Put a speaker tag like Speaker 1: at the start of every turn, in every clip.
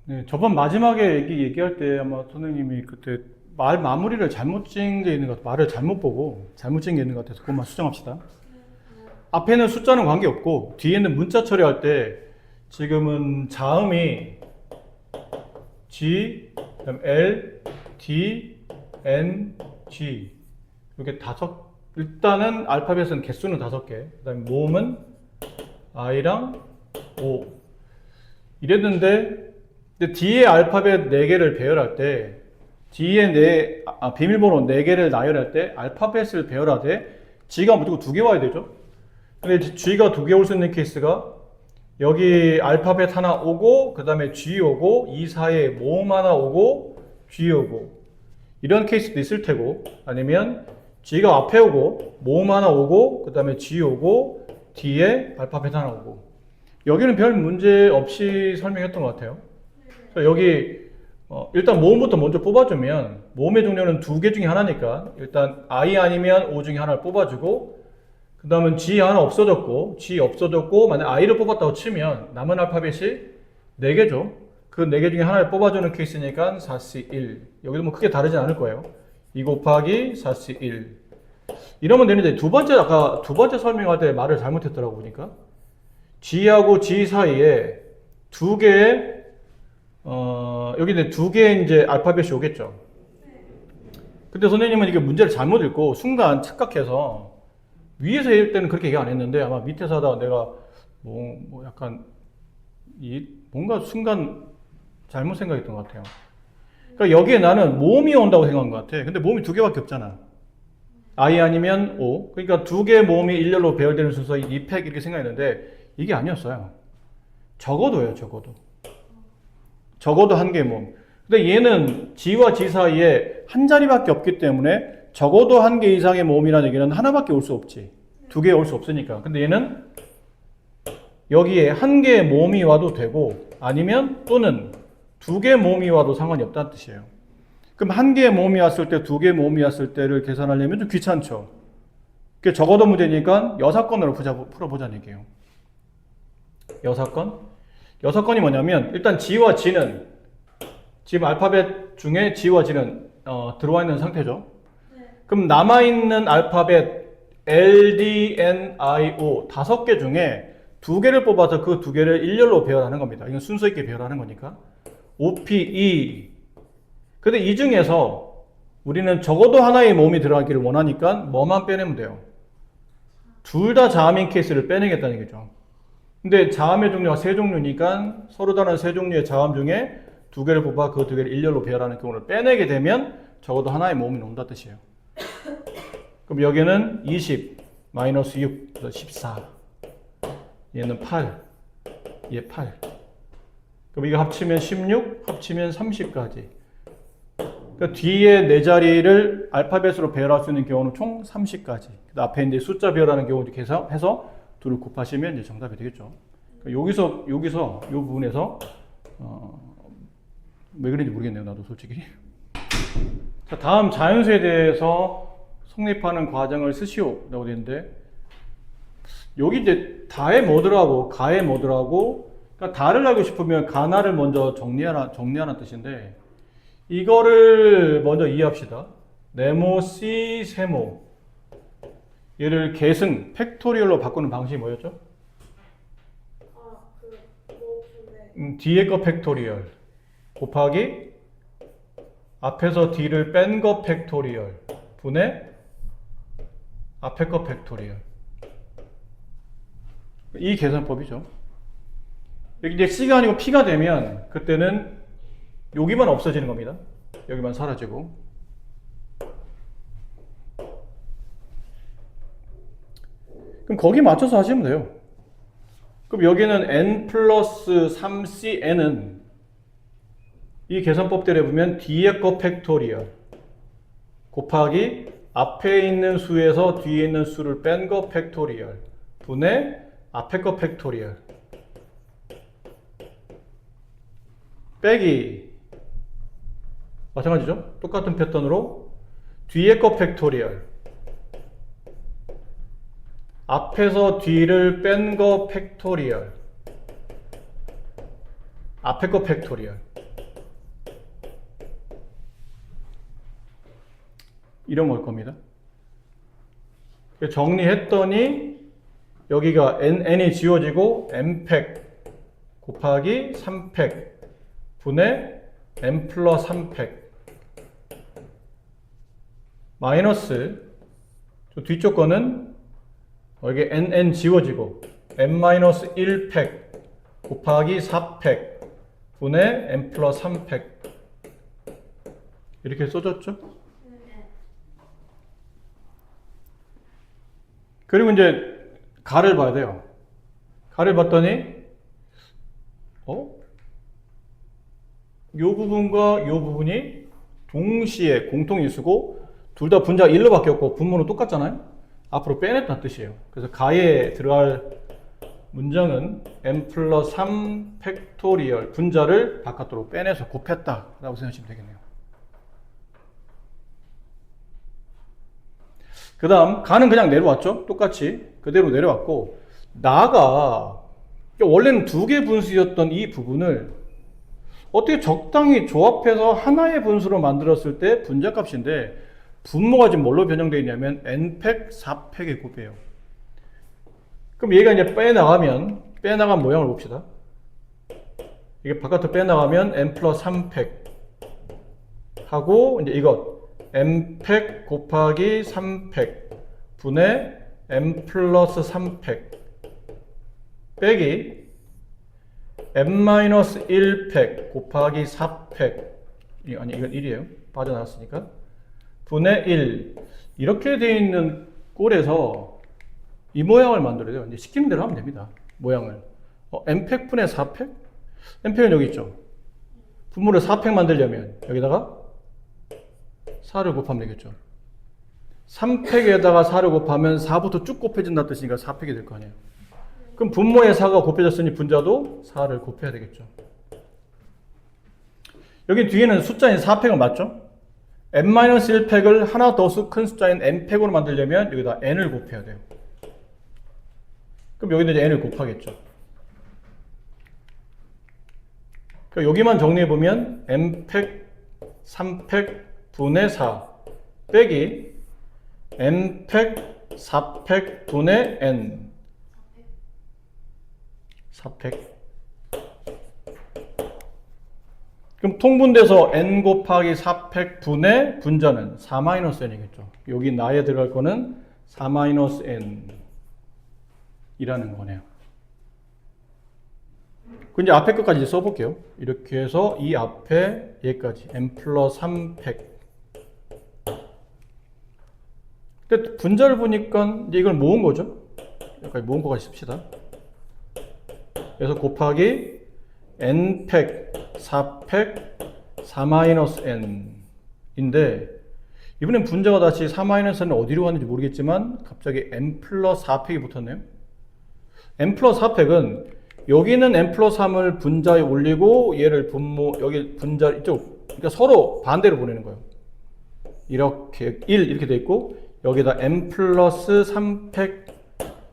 Speaker 1: 네, 저번 마지막에 얘기할 때 아마 선생님이 그때 말 마무리를 잘못 찍은 게 있는 것 같아요. 말을 잘못 보고 잘못 찍은 게 있는 것 같아서 그것만 수정합시다. 앞에는 숫자는 관계없고 뒤에는 문자 처리할 때 지금은 자음이 G, 그다음 L, D, N, G 이렇게 일단은 알파벳은 개수는 5개, 그다음에 모음은 I랑 O 이랬는데 근데 뒤에 알파벳 4개를 배열할 때 뒤에 비밀번호 4개를 나열할 때 알파벳을 배열하되 G가 무조건 2개 와야 되죠. 근데 G가 2개 올 수 있는 케이스가 여기 알파벳 하나 오고 그 다음에 G 오고 이 사이에 모음 하나 오고 G 오고 이런 케이스도 있을 테고 아니면 G가 앞에 오고 모음 하나 오고 그 다음에 G 오고 뒤에 알파벳 하나 오고 여기는 별 문제 없이 설명했던 것 같아요. 여기 일단 모음부터 먼저 뽑아주면 모음의 종류는 2개 중에 하나니까 일단 I 아니면 O 중에 하나를 뽑아주고 그 다음은 G 하나 없어졌고 G 없어졌고 만약 I를 뽑았다고 치면 남은 알파벳이 4개죠. 그 4개 중에 하나를 뽑아주는 케이스니까 4C1 여기도 뭐 크게 다르진 않을 거예요. 2 곱하기 4C1 이러면 되는데 아까 두 번째 설명할 때 말을 잘못했더라고 보니까 G하고 G 사이에 2개의 여기는 2개의 이제 알파벳이 오겠죠. 근데 선생님은 이게 문제를 잘못 읽고 순간 착각해서 위에서 읽을 때는 그렇게 얘기 안 했는데 아마 밑에서 하다가 내가 뭐 약간 뭔가 순간 잘못 생각했던 것 같아요. 그러니까 여기에 나는 모음이 온다고 생각한 것 같아. 근데 모음이 2개밖에 없잖아. I 아니면 O. 그러니까 2개의 모음이 일렬로 배열되는 순서 2팩 이렇게 생각했는데 이게 아니었어요. 적어도요, 적어도. 적어도 1개의 모음. 근데 얘는 G와 G 사이에 한 자리밖에 없기 때문에 적어도 1개 이상의 모음이라는 얘기는 하나밖에 올 수 없지. 2개 올 수 없으니까. 근데 얘는 여기에 1개의 모음이 와도 되고 아니면 또는 2개의 모음이 와도 상관이 없다는 뜻이에요. 그럼 1개의 모음이 왔을 때 2개의 모음이 왔을 때를 계산하려면 좀 귀찮죠. 그게 적어도 문제니까 여사건으로 풀어보자는 얘기예요. 여사건이 뭐냐면 일단 G와 G는 지금 알파벳 중에 G와 G는 들어와 있는 상태죠. 그럼 남아있는 알파벳 L, D, N, I, O 5개 중에 2개를 뽑아서 그 2개를 일렬로 배열하는 겁니다. 이건 순서 있게 배열하는 거니까. O, P, E. 근데 이 중에서 우리는 적어도 하나의 모음이 들어가기를 원하니까 뭐만 빼내면 돼요? 둘 다 자음인 케이스를 빼내겠다는 얘기죠. 근데 자음의 종류가 3종류니까 서로 다른 3종류의 자음 중에 2개를 뽑아 그 2개를 일렬로 배열하는 경우를 빼내게 되면 적어도 하나의 모음이 나온다 뜻이에요. 그럼 여기는 20, 마이너스 6, 14. 얘는 8, 얘 8. 그럼 이거 합치면 16, 합치면 30까지. 그러니까 뒤에 4자리를 알파벳으로 배열할 수 있는 경우는 총 30까지. 앞에 이제 숫자 배열하는 경우도 해서 둘을 곱하시면 이제 정답이 되겠죠. 그러니까 여기서 이 부분에서 왜 그런지 모르겠네요. 나도 솔직히. 자, 다음 자연수에 대해서 성립하는 과정을 쓰시오라고 되어 있는데 여기 이제 다의 뭐더라고 가의 뭐더라고 그러니까 다를 알고 싶으면 가나를 먼저 정리하는 뜻인데 이거를 먼저 이해합시다. 네모, C, 세모 얘를 계승, 팩토리얼로 바꾸는 방식이 뭐였죠? 뒤에 거 팩토리얼 곱하기 앞에서 D를 뺀 거 팩토리얼 분의 앞에 거 팩토리얼. 이 계산법이죠. 여기 이제 C가 아니고 P가 되면 그때는 여기만 없어지는 겁니다. 여기만 사라지고. 그럼 거기 맞춰서 하시면 돼요. 그럼 여기는 n 플러스 3cn은 이 계산법대로 해보면 뒤에 거 팩토리얼 곱하기 앞에 있는 수에서 뒤에 있는 수를 뺀 거 팩토리얼 분의 앞에 거 팩토리얼 빼기 마찬가지죠. 똑같은 패턴으로 뒤에 거 팩토리얼 앞에서 뒤를 뺀 거 팩토리얼 앞에 거 팩토리얼 이런 걸 겁니다. 정리했더니 여기가 n이 지워지고 n팩 곱하기 3팩 분의 n 플러스 3팩 마이너스 저 뒤쪽 거는 여기 nn 지워지고 n-1팩 곱하기 4팩 분의 n 플러스 3팩 이렇게 써졌죠? 그리고 이제 가를 봐야 돼요. 가를 봤더니 요 부분과 요 부분이 동시에 공통인수고 둘 다 분자가 1로 바뀌었고 분모는 똑같잖아요. 앞으로 빼냈다는 뜻이에요. 그래서 가에 들어갈 문장은 n 플러스 3 팩토리얼 분자를 바깥으로 빼내서 곱했다 라고 생각하시면 되겠네요. 그 다음 가는 그냥 내려왔죠. 똑같이 그대로 내려왔고 나가 원래는 두 개 분수였던 이 부분을 어떻게 적당히 조합해서 하나의 분수로 만들었을 때 분자값인데 분모가 지금 뭘로 변형되어 있냐면 n팩 4팩의 곱이에요. 그럼 얘가 이제 빼나간 모양을 봅시다. 이게 바깥으로 빼나가면 n 플러스 3팩 하고 이제 이것 n팩 곱하기 3팩 분의 n 플러스 3팩 빼기 n-1팩 곱하기 4팩 아니 이건 1이에요. 빠져나왔으니까 분의 1 이렇게 되어 있는 꼴에서 이 모양을 만들어야 돼요. 이제 시키는 대로 하면 됩니다. 모양을 n팩 분의 4팩 n팩은 여기 있죠. 분모를 4팩 만들려면 여기다가 4를 곱하면 되겠죠. 3팩에다가 4를 곱하면 4부터 쭉 곱해진다는 뜻이니까 4팩이 될 거 아니에요. 그럼 분모에 4가 곱해졌으니 분자도 4를 곱해야 되겠죠. 여기 뒤에는 숫자인 4팩은 맞죠? n-1팩을 하나 더 큰 숫자인 n팩으로 만들려면 여기다 n을 곱해야 돼요. 그럼 여기는 이제 n을 곱하겠죠. 그러니까 여기만 정리해보면 n팩 3팩 분의 4 빼기 n팩 4팩 분의 n 4팩 그럼 통분돼서 n 곱하기 4팩 분의 분자는 4-n이겠죠. 여기 나에 들어갈 거는 4-n 이라는 거네요. 그 이제 앞에 것까지 써볼게요. 이렇게 해서 이 앞에 얘까지 n 플러스 3팩 근데 분자를 보니까 이제 이걸 모은 거죠. 여기까지 모은 거까지 씁시다. 그래서 곱하기 n팩 4팩 4-n인데 이번엔 분자가 다시 4-n은 어디로 갔는지 모르겠지만 갑자기 n 플러스 4팩이 붙었네요. n 플러스 4팩은 여기는 n 플러스 3을 분자에 올리고 얘를 분모 여기 분자 이쪽 그러니까 서로 반대로 보내는 거예요. 이렇게 1 이렇게 돼 있고 여기다 n 플러스 3팩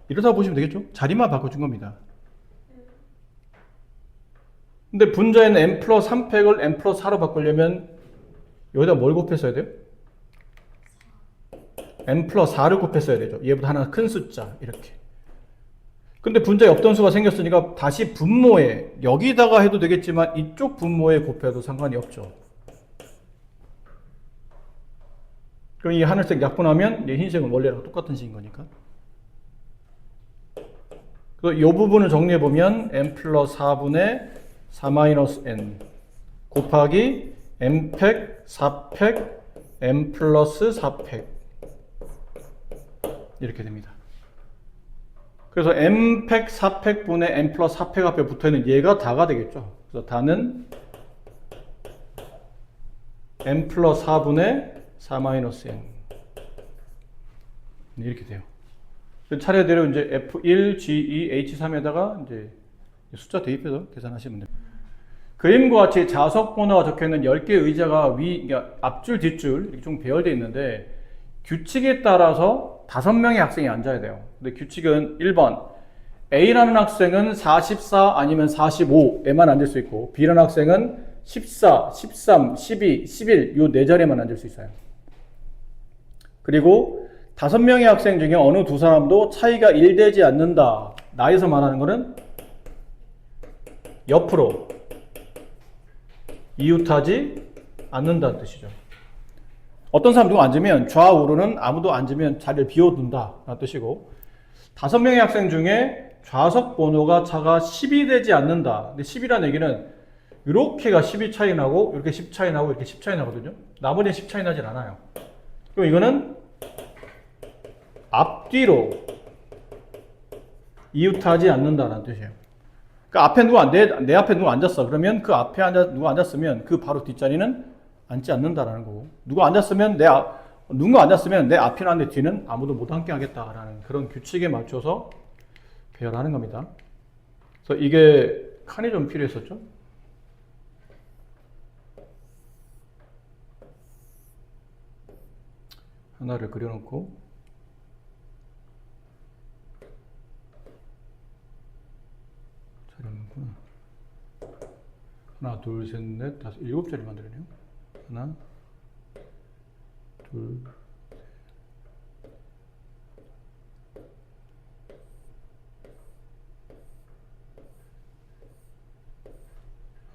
Speaker 1: 이렇다 보시면 되겠죠. 자리만 바꿔준 겁니다. 근데 분자에는 n 플러스 3팩을 n 플러스 4로 바꾸려면 여기다 뭘 곱했어야 돼요? n 플러스 4를 곱했어야 되죠. 얘보다 하나 큰 숫자 이렇게. 근데 분자에 없던 수가 생겼으니까 다시 분모에 여기다가 해도 되겠지만 이쪽 분모에 곱해도 상관이 없죠. 그럼 이 하늘색 약분하면 이 흰색은 원래랑 똑같은 식인 거니까. 그래서 이 부분을 정리해보면 n 플러스 4분의 4-n 곱하기 n팩 4팩 n 플러스 4팩 이렇게 됩니다. 그래서 n팩 4팩 분의 n 플러스 4팩 앞에 붙어있는 얘가 다가 되겠죠. 그래서 다는 n 플러스 4분의 4-n 이렇게 돼요. 차례대로 이제 F1, G2, H3에다가 이제 숫자 대입해서 계산하시면 됩니다. 그림과 같이 좌석 번호가 적혀있는 10개의 의자가 그러니까 앞줄, 뒷줄 이렇게 좀 배열되어 있는데 규칙에 따라서 5명의 학생이 앉아야 돼요. 근데 규칙은 1번 A라는 학생은 44 아니면 45에만 앉을 수 있고 B라는 학생은 14, 13, 12, 11 요 네 자리에만 앉을 수 있어요. 그리고 5명의 학생 중에 어느 두 사람도 차이가 1되지 않는다. 나에서 말하는 거는 옆으로 이웃하지 않는다는 뜻이죠. 어떤 사람 누구 앉으면 좌우로는 아무도 앉으면 자리를 비워둔다 라는 뜻이고 5명의 학생 중에 좌석 번호가 차가 10이 되지 않는다. 근데 10이라는 얘기는 이렇게가 10이 차이 나고 이렇게 10 차이 나고 이렇게 10 차이 나거든요. 나머지는 10 차이 나진 않아요. 그럼 이거는 앞뒤로 이웃하지 않는다라는 뜻이에요. 그 앞에 내 앞에 누가 앉았어. 그러면 그 앞에 누가 앉았으면 그 바로 뒷자리는 앉지 않는다라는 거고. 누가 앉았으면 내 앞이나 내 뒤는 아무도 못 앉게 하겠다라는 그런 규칙에 맞춰서 배열하는 겁니다. 그래서 이게 칸이 좀 필요했었죠. 하나를 그려놓고 잘해놓구나. 하나, 둘, 셋, 넷, 다섯, 7자리 만들어내요. 하나, 둘,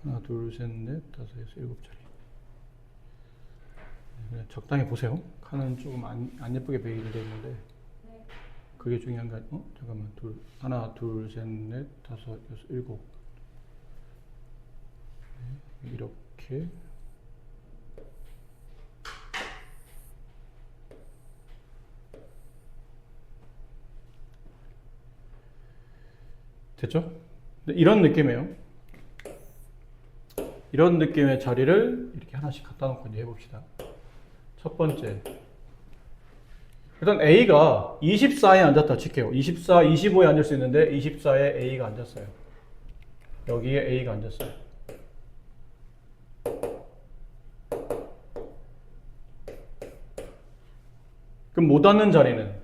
Speaker 1: 하나, 둘, 셋, 넷, 다섯, 여섯, 7자리. 적당히 보세요. 칸은 조금 안 예쁘게 배열되어 있는데 그게 중요한 거 아니에요? 잠깐만. 하나, 둘, 셋, 넷, 다섯, 여섯, 7. 네, 이렇게 됐죠? 이런 느낌이에요. 이런 느낌의 자리를 이렇게 하나씩 갖다 놓고 이제 해봅시다. 첫 번째. 일단 A가 24에 앉았다 칠게요. 24, 25에 앉을 수 있는데 24에 A가 앉았어요. 여기에 A가 앉았어요. 그럼 못 앉는 자리는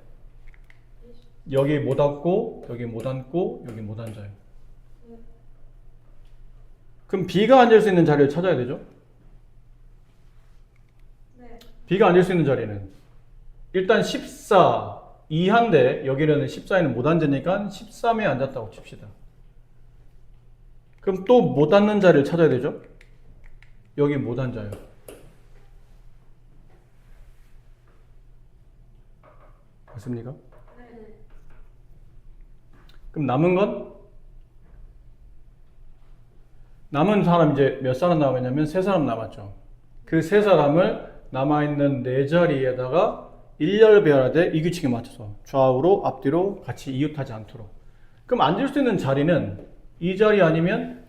Speaker 1: 여기 못 앉고 여기 못 앉고 여기 못 앉아요. 그럼 B가 앉을 수 있는 자리를 찾아야 되죠? 네. B가 앉을 수 있는 자리는 일단 14 2한데 여기는 14에는 못 앉으니까 13에 앉았다고 칩시다. 그럼 또 못 앉는 자리를 찾아야 되죠? 여기 못 앉아요. 맞습니까? 네. 그럼 남은 사람 이제 몇 사람 남았냐면 3사람 남았죠. 그 3사람을 남아있는 4자리에다가 일렬 배열하되 이 규칙에 맞춰서 좌우로 앞뒤로 같이 이웃하지 않도록. 그럼 앉을 수 있는 자리는 이 자리 아니면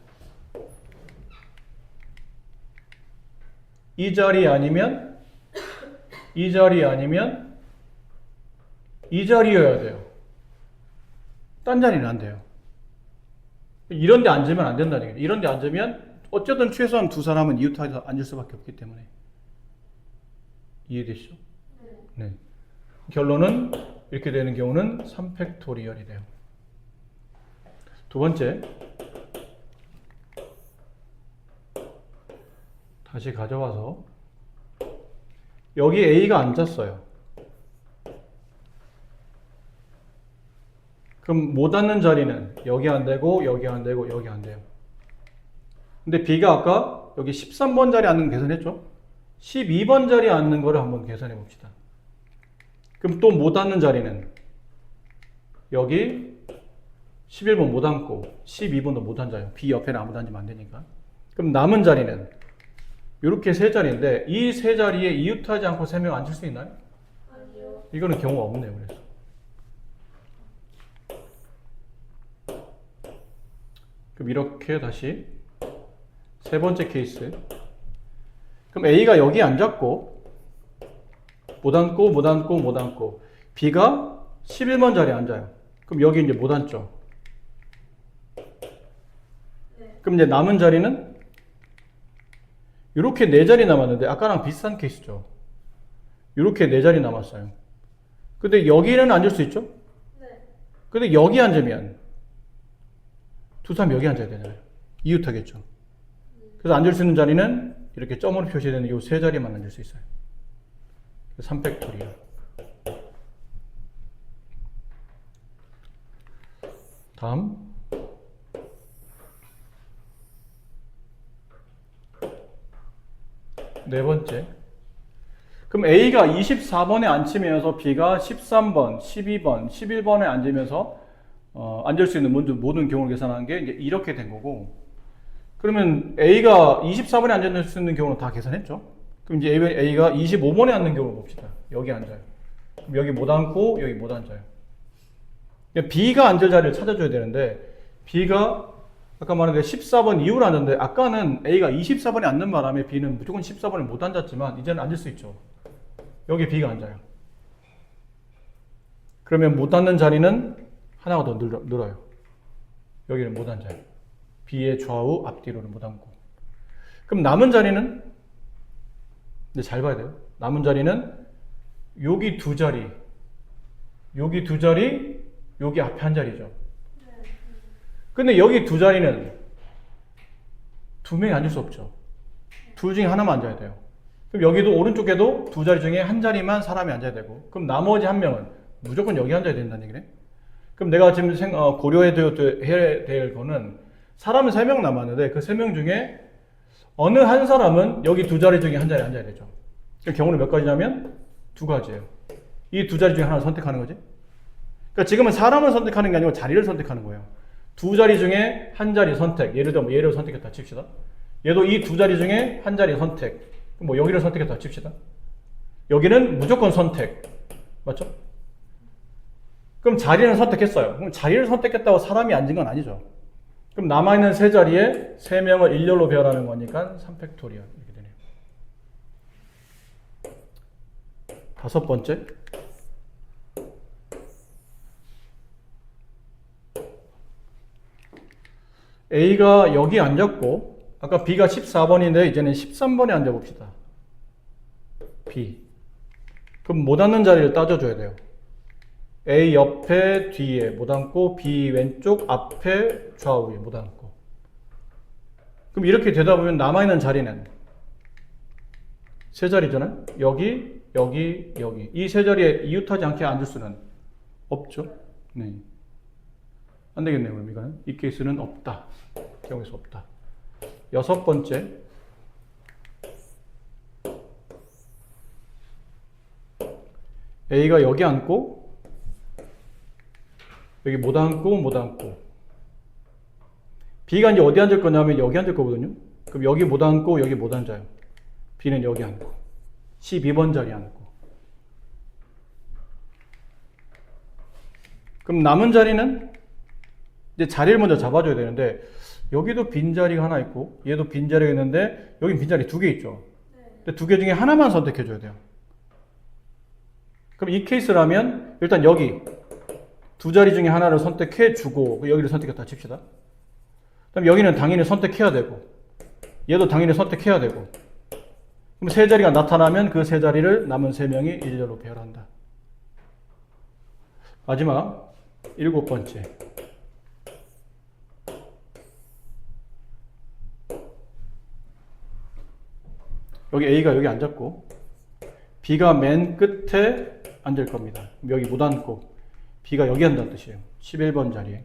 Speaker 1: 이 자리 아니면 이 자리 아니면 이 자리여야 돼요. 딴 자리는 안 돼요. 이런 데 앉으면 안 된다는 얘기예요. 이런 데 앉으면 어쨌든 최소한 2사람은 이웃하게 앉을 수밖에 없기 때문에. 이해되시죠? 네. 결론은 이렇게 되는 경우는 3팩토리얼이 돼요. 두 번째. 다시 가져와서 여기 A가 앉았어요. 그럼 못 앉는 자리는 여기 안 되고 여기 안 되고 여기 안 돼요. 근데 B가 아까 여기 13번 자리 앉는 거 계산했죠? 12번 자리에 앉는 거를 한번 계산해 봅시다. 그럼 또 못 앉는 자리는 여기 11번 못 앉고 12번도 못 앉아요. B 옆에는 아무도 앉으면 안 되니까. 그럼 남은 자리는 이렇게 3자리인데 이 3자리에 이웃하지 않고 3명 앉을 수 있나요? 아니요. 이거는 경우가 없네요. 그래서. 그럼 이렇게 다시 세 번째 케이스. 그럼 A가 여기 앉았고 못 앉고 못 앉고 못 앉고 B가 11번 자리에 앉아요. 그럼 여기 이제 못 앉죠. 그럼 이제 남은 자리는 이렇게 4자리 남았는데 아까랑 비슷한 케이스죠. 이렇게 4자리 남았어요. 근데 여기는 앉을 수 있죠? 네. 근데 여기 앉으면 2사람 여기 앉아야 되잖아요. 이웃하겠죠. 그래서 앉을 수 있는 자리는 이렇게 점으로 표시되는 이 3자리만 앉을 수 있어요. 3팩토리얼. 다음. 네 번째. 그럼 A가 24번에 앉히면서 B가 13번, 12번, 11번에 앉으면서 앉을 수 있는 모든 경우를 계산한 게 이제 이렇게 된 거고, 그러면 A가 24번에 앉을 수 있는 경우는 다 계산했죠? 그럼 이제 A가 25번에 앉는 경우를 봅시다. 여기 앉아요. 그럼 여기 못 앉고 여기 못 앉아요. 그러니까 B가 앉을 자리를 찾아줘야 되는데, B가 아까 말한 14번 이후로 앉았는데, 아까는 A가 24번에 앉는 바람에 B는 무조건 14번에 못 앉았지만 이제는 앉을 수 있죠. 여기 B가 앉아요. 그러면 못 앉는 자리는 하나가 더 늘어요. 여기는 못 앉아요. B의 좌우 앞뒤로는 못 앉고. 그럼 남은 자리는, 근데 잘 봐야 돼요. 남은 자리는 여기 두 자리, 여기 두 자리, 여기 앞에 한 자리죠. 근데 여기 두 자리는 두 명이 앉을 수 없죠. 둘 중에 하나만 앉아야 돼요. 그럼 여기도 오른쪽에도 두 자리 중에 한 자리만 사람이 앉아야 되고, 그럼 나머지 한 명은 무조건 여기 앉아야 된다는 얘기네. 그럼 내가 지금 고려해야 될 거는, 사람은 3명 남았는데 그 3명 중에 어느 한 사람은 여기 두 자리 중에 한 자리에 앉아야 되죠. 그럼 경우는 몇 가지냐면 두 가지예요. 이 두 자리 중에 하나를 선택하는 거지. 그러니까 지금은 사람을 선택하는 게 아니고 자리를 선택하는 거예요. 두 자리 중에 한 자리 선택. 예를 들어 얘를 선택했다 칩시다. 얘도 이 두 자리 중에 한 자리 선택. 여기를 선택했다 칩시다. 여기는 무조건 선택. 맞죠? 그럼 자리는 선택했어요. 그럼 자리를 선택했다고 사람이 앉은 건 아니죠. 그럼 남아있는 세 자리에 3명을 일렬로 배열하는 거니까 3팩토리얼 이렇게 되네요. 다섯 번째. A가 여기 앉았고, 아까 B가 14번인데 이제는 13번에 앉아봅시다. B. 그럼 못 앉는 자리를 따져줘야 돼요. A 옆에 뒤에 못 앉고, B 왼쪽 앞에 좌우에 못 앉고. 그럼 이렇게 되다 보면 남아있는 자리는 세 자리잖아요. 여기, 여기, 여기. 이 세 자리에 이웃하지 않게 앉을 수는 없죠. 네. 안 되겠네요. 그럼 이거는 이 케이스는 없다. 경우에서 없다. 여섯 번째. A가 여기 앉고, 여기 못 앉고, 못 앉고. B가 이제 어디 앉을 거냐면 여기 앉을 거거든요. 그럼 여기 못 앉고, 여기 못 앉아요. B는 여기 앉고. 12번 자리 앉고. 그럼 남은 자리는 이제 자리를 먼저 잡아줘야 되는데, 여기도 빈자리가 하나 있고, 얘도 빈자리가 있는데, 여긴 빈자리 두 개 있죠. 근데 두 개 중에 하나만 선택해줘야 돼요. 그럼 이 케이스라면, 일단 여기 두 자리 중에 하나를 선택해주고, 여기를 선택했다 칩시다. 그럼 여기는 당연히 선택해야 되고, 얘도 당연히 선택해야 되고, 그럼 세 자리가 나타나면 그 세 자리를 남은 세 명이 일렬로 배열한다. 마지막, 일곱 번째. 여기 A가 여기 앉았고, B가 맨 끝에 앉을 겁니다. 여기 못 앉고, B가 여기 앉았다는 뜻이에요. 11번 자리에.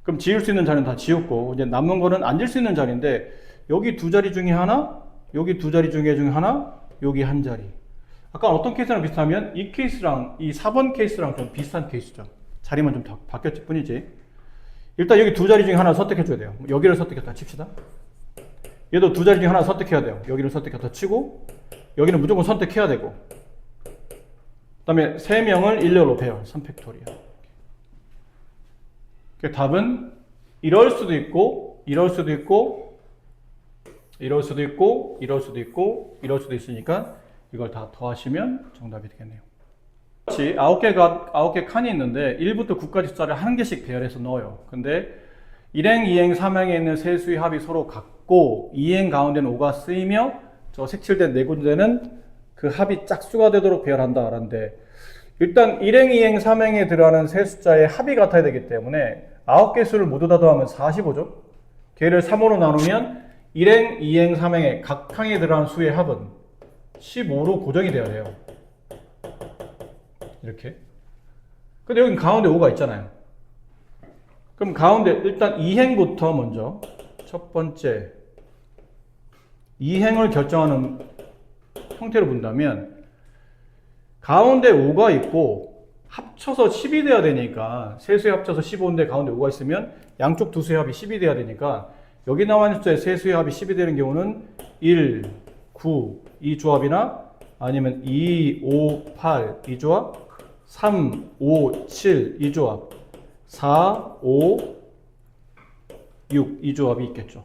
Speaker 1: 그럼 지울 수 있는 자리는 다 지웠고, 이제 남은 거는 앉을 수 있는 자리인데, 여기 두 자리 중에 하나, 여기 두 자리 중에 하나, 여기 한 자리. 아까 어떤 케이스랑 비슷하면 이 케이스랑 이 4번 케이스랑 좀 비슷한 케이스죠. 자리만 좀 바뀌었을 뿐이지. 일단 여기 두 자리 중에 하나 선택해 줘야 돼요. 여기를 선택했다 칩시다. 얘도 두 자리 중에 하나 선택해야 돼요. 여기를 선택했다 치고, 여기는 무조건 선택해야 되고, 그 다음에 3명을 일렬로 배열, 3팩토리얼. 답은 이럴 수도 있고, 이럴 수도 있고, 이럴 수도 있고, 이럴 수도 있고, 이럴 수도 있으니까 이걸 다 더하시면 정답이 되겠네요. 같이 9개 칸이 있는데 1부터 9까지 숫자를 한 개씩 배열해서 넣어요. 근데 1행, 2행, 3행에 있는 세 수의 합이 서로 같고 2행 가운데는 5가 쓰이며 저 색칠된 네 군데는 그 합이 짝수가 되도록 배열한다 라는데, 일단 1행, 2행, 3행에 들어가는 세 숫자의 합이 같아야 되기 때문에 9개 수를 모두 다 더하면 45죠. 걔를 3으로 나누면 1행, 2행, 3행의 각 칸에 들어가는 수의 합은 15로 고정이 돼야 돼요. 이렇게. 근데 여기 가운데 5가 있잖아요. 그럼 가운데 일단 이행부터 먼저 첫 번째 이행을 결정하는 형태로 본다면 가운데 5가 있고 합쳐서 10이 돼야 되니까 세 수에 합쳐서 15인데 가운데 5가 있으면 양쪽 두 수의 합이 10이 돼야 되니까 여기 나와 있는 숫자의 세 수의 합이 10이 되는 경우는 1, 9 이 조합이나 아니면 2, 5, 8 이 조합, 3, 5, 7 이 조합, 4, 5, 6 이 조합이 있겠죠.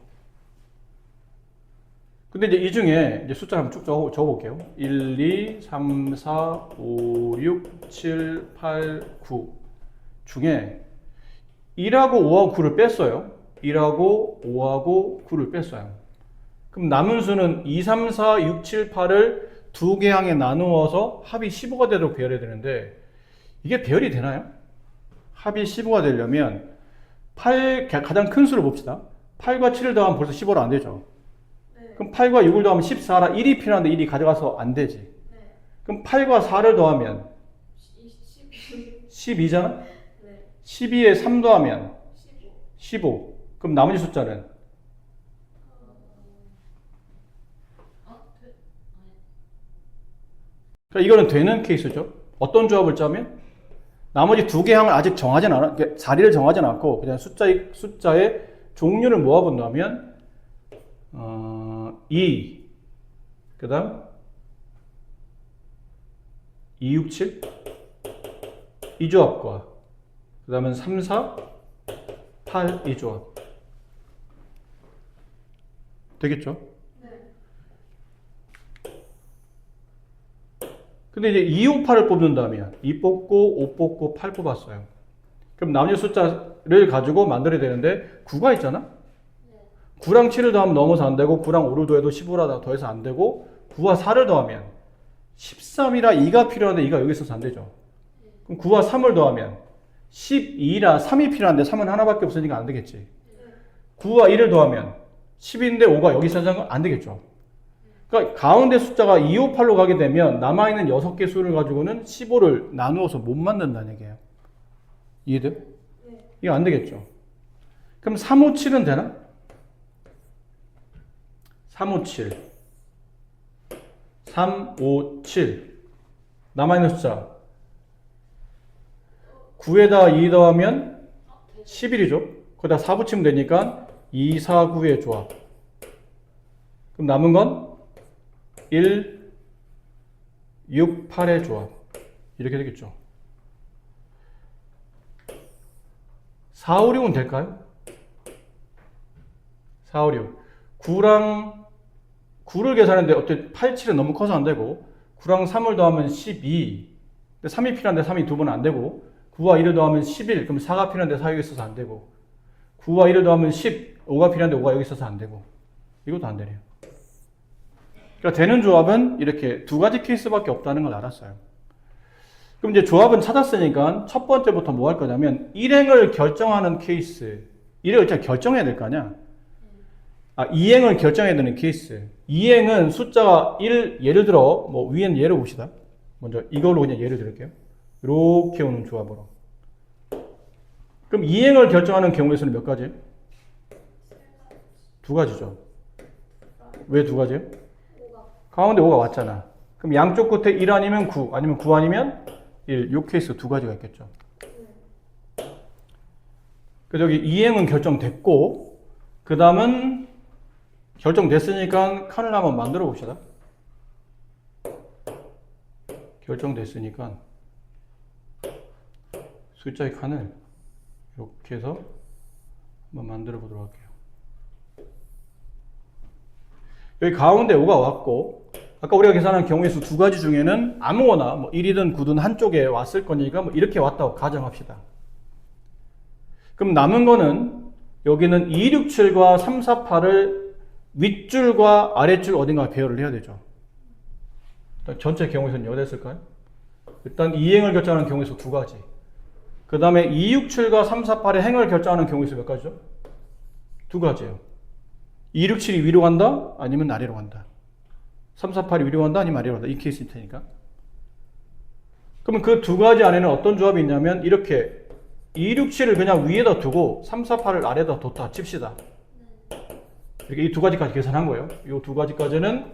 Speaker 1: 근데 이제 이 중에 이제 숫자를 한번 쭉 적어볼게요. 1, 2, 3, 4, 5, 6, 7, 8, 9 중에 1하고 5하고 9를 뺐어요. 1하고 5하고 9를 뺐어요. 그럼 남은 수는 2, 3, 4, 6, 7, 8을 두 개 항에 나누어서 합이 15가 되도록 배열해야 되는데 이게 배열이 되나요? 합이 15가 되려면 8, 가장 큰 수를 봅시다. 8과 7을 더하면 벌써 15로 안 되죠. 그럼 8과 6을 더하면 14라 1이 필요한데 1이 가져가서 안 되지.
Speaker 2: 네.
Speaker 1: 그럼 8과 4를 더하면
Speaker 2: 12.
Speaker 1: 12잖아?
Speaker 2: 네.
Speaker 1: 12에 3 더하면
Speaker 2: 15.
Speaker 1: 15. 그럼 나머지 숫자는? 그러니까 이거는 되는 케이스죠. 어떤 조합을 짜면? 나머지 두 개 항을 아직 정하진 않아, 자리를 정하진 않고 그냥 숫자의 종류를 모아본다면 2, 그 다음 2, 6, 7 이 조합과 그 다음은 3, 4, 8 이 조합 되겠죠?
Speaker 2: 네.
Speaker 1: 근데 이제 2, 5, 8을 뽑는다면 2 뽑고 5 뽑고 8 뽑았어요. 그럼 나머지 숫자를 가지고 만들어야 되는데 9가 있잖아? 9랑 7을 더하면 넘어서 안 되고 9랑 5를 더해도 15라 더해서 안 되고 9와 4를 더하면 13이라 2가 필요한데 2가 여기 있어서 안 되죠. 그럼 9와 3을 더하면 12라 3이 필요한데 3은 하나밖에 없으니까 안 되겠지. 9와 1을 더하면 10인데 5가 여기 있어서 안 되겠죠. 그러니까 가운데 숫자가 2, 5, 8로 가게 되면 남아있는 6개 수를 가지고는 15를 나누어서 못 만든다는 얘기예요. 이해돼? 이거 안 되겠죠. 그럼 3, 5, 7은 되나? 3, 5, 7 3, 5, 7 남아있는 숫자 9에다 2 더하면 11이죠. 거기다 4 붙이면 되니까 2, 4, 9의 조합. 그럼 남은 건 1, 6, 8의 조합. 이렇게 되겠죠. 4, 5, 6은 될까요? 4, 5, 6 9를 계산했는데 어때 8, 7은 너무 커서 안 되고 9랑 3을 더하면 12 근데 3이 필요한데 3이 두 번 안 되고 9와 1을 더하면 11 그럼 4가 필요한데 4가 여기 있어서 안 되고 9와 1을 더하면 10 5가 필요한데 5가 여기 있어서 안 되고 이것도 안 되네요. 그러니까 되는 조합은 이렇게 두 가지 케이스밖에 없다는 걸 알았어요. 그럼 이제 조합은 찾았으니까 첫 번째부터 뭐 할 거냐면 일행을 결정하는 케이스 일행을 일단 결정해야 될 거 아니야. 이행을 결정해야 되는 케이스. 이행은 숫자가 1, 예를 들어, 뭐, 위엔 예를 봅시다. 먼저 이걸로 그냥 예를 들을게요. 이렇게 오는 조합으로. 그럼 이행을 결정하는 경우의 수는 몇 가지? 두 가지죠. 왜 두 가지요? 가운데 5가 왔잖아. 그럼 양쪽 끝에 1 아니면 9, 아니면 9 아니면 1. 이 케이스 두 가지가 있겠죠. 그래서 여기 이행은 결정됐고, 그 다음은 결정됐으니까 칸을 한번 만들어 봅시다. 결정됐으니까 숫자의 칸을 이렇게 해서 한번 만들어 보도록 할게요. 여기 가운데 5가 왔고 아까 우리가 계산한 경우의 수 두 가지 중에는 아무거나 뭐 1이든 9든 한쪽에 왔을 거니까 뭐 이렇게 왔다고 가정합시다. 그럼 남은 거는 여기는 2, 6, 7과 3, 4, 8을 윗줄과 아랫줄 어딘가 배열을 해야 되죠. 일단 전체 경우의 수는 몇 했을까요? 일단 이행을 결정하는 경우의 수 두 가지. 그 다음에 2, 6, 7과 3, 4, 8의 행을 결정하는 경우의 수 몇 가지죠? 두 가지예요. 2, 6, 7이 위로 간다? 아니면 아래로 간다. 3, 4, 8이 위로 간다? 아니면 아래로 간다. 이 케이스일 테니까. 그러면 그 두 가지 안에는 어떤 조합이 있냐면 이렇게 267을 그냥 위에다 두고 3, 4, 8을 아래에다 뒀다 칩시다. 이렇게 이 두 가지까지 계산한 거예요. 이 두 가지까지는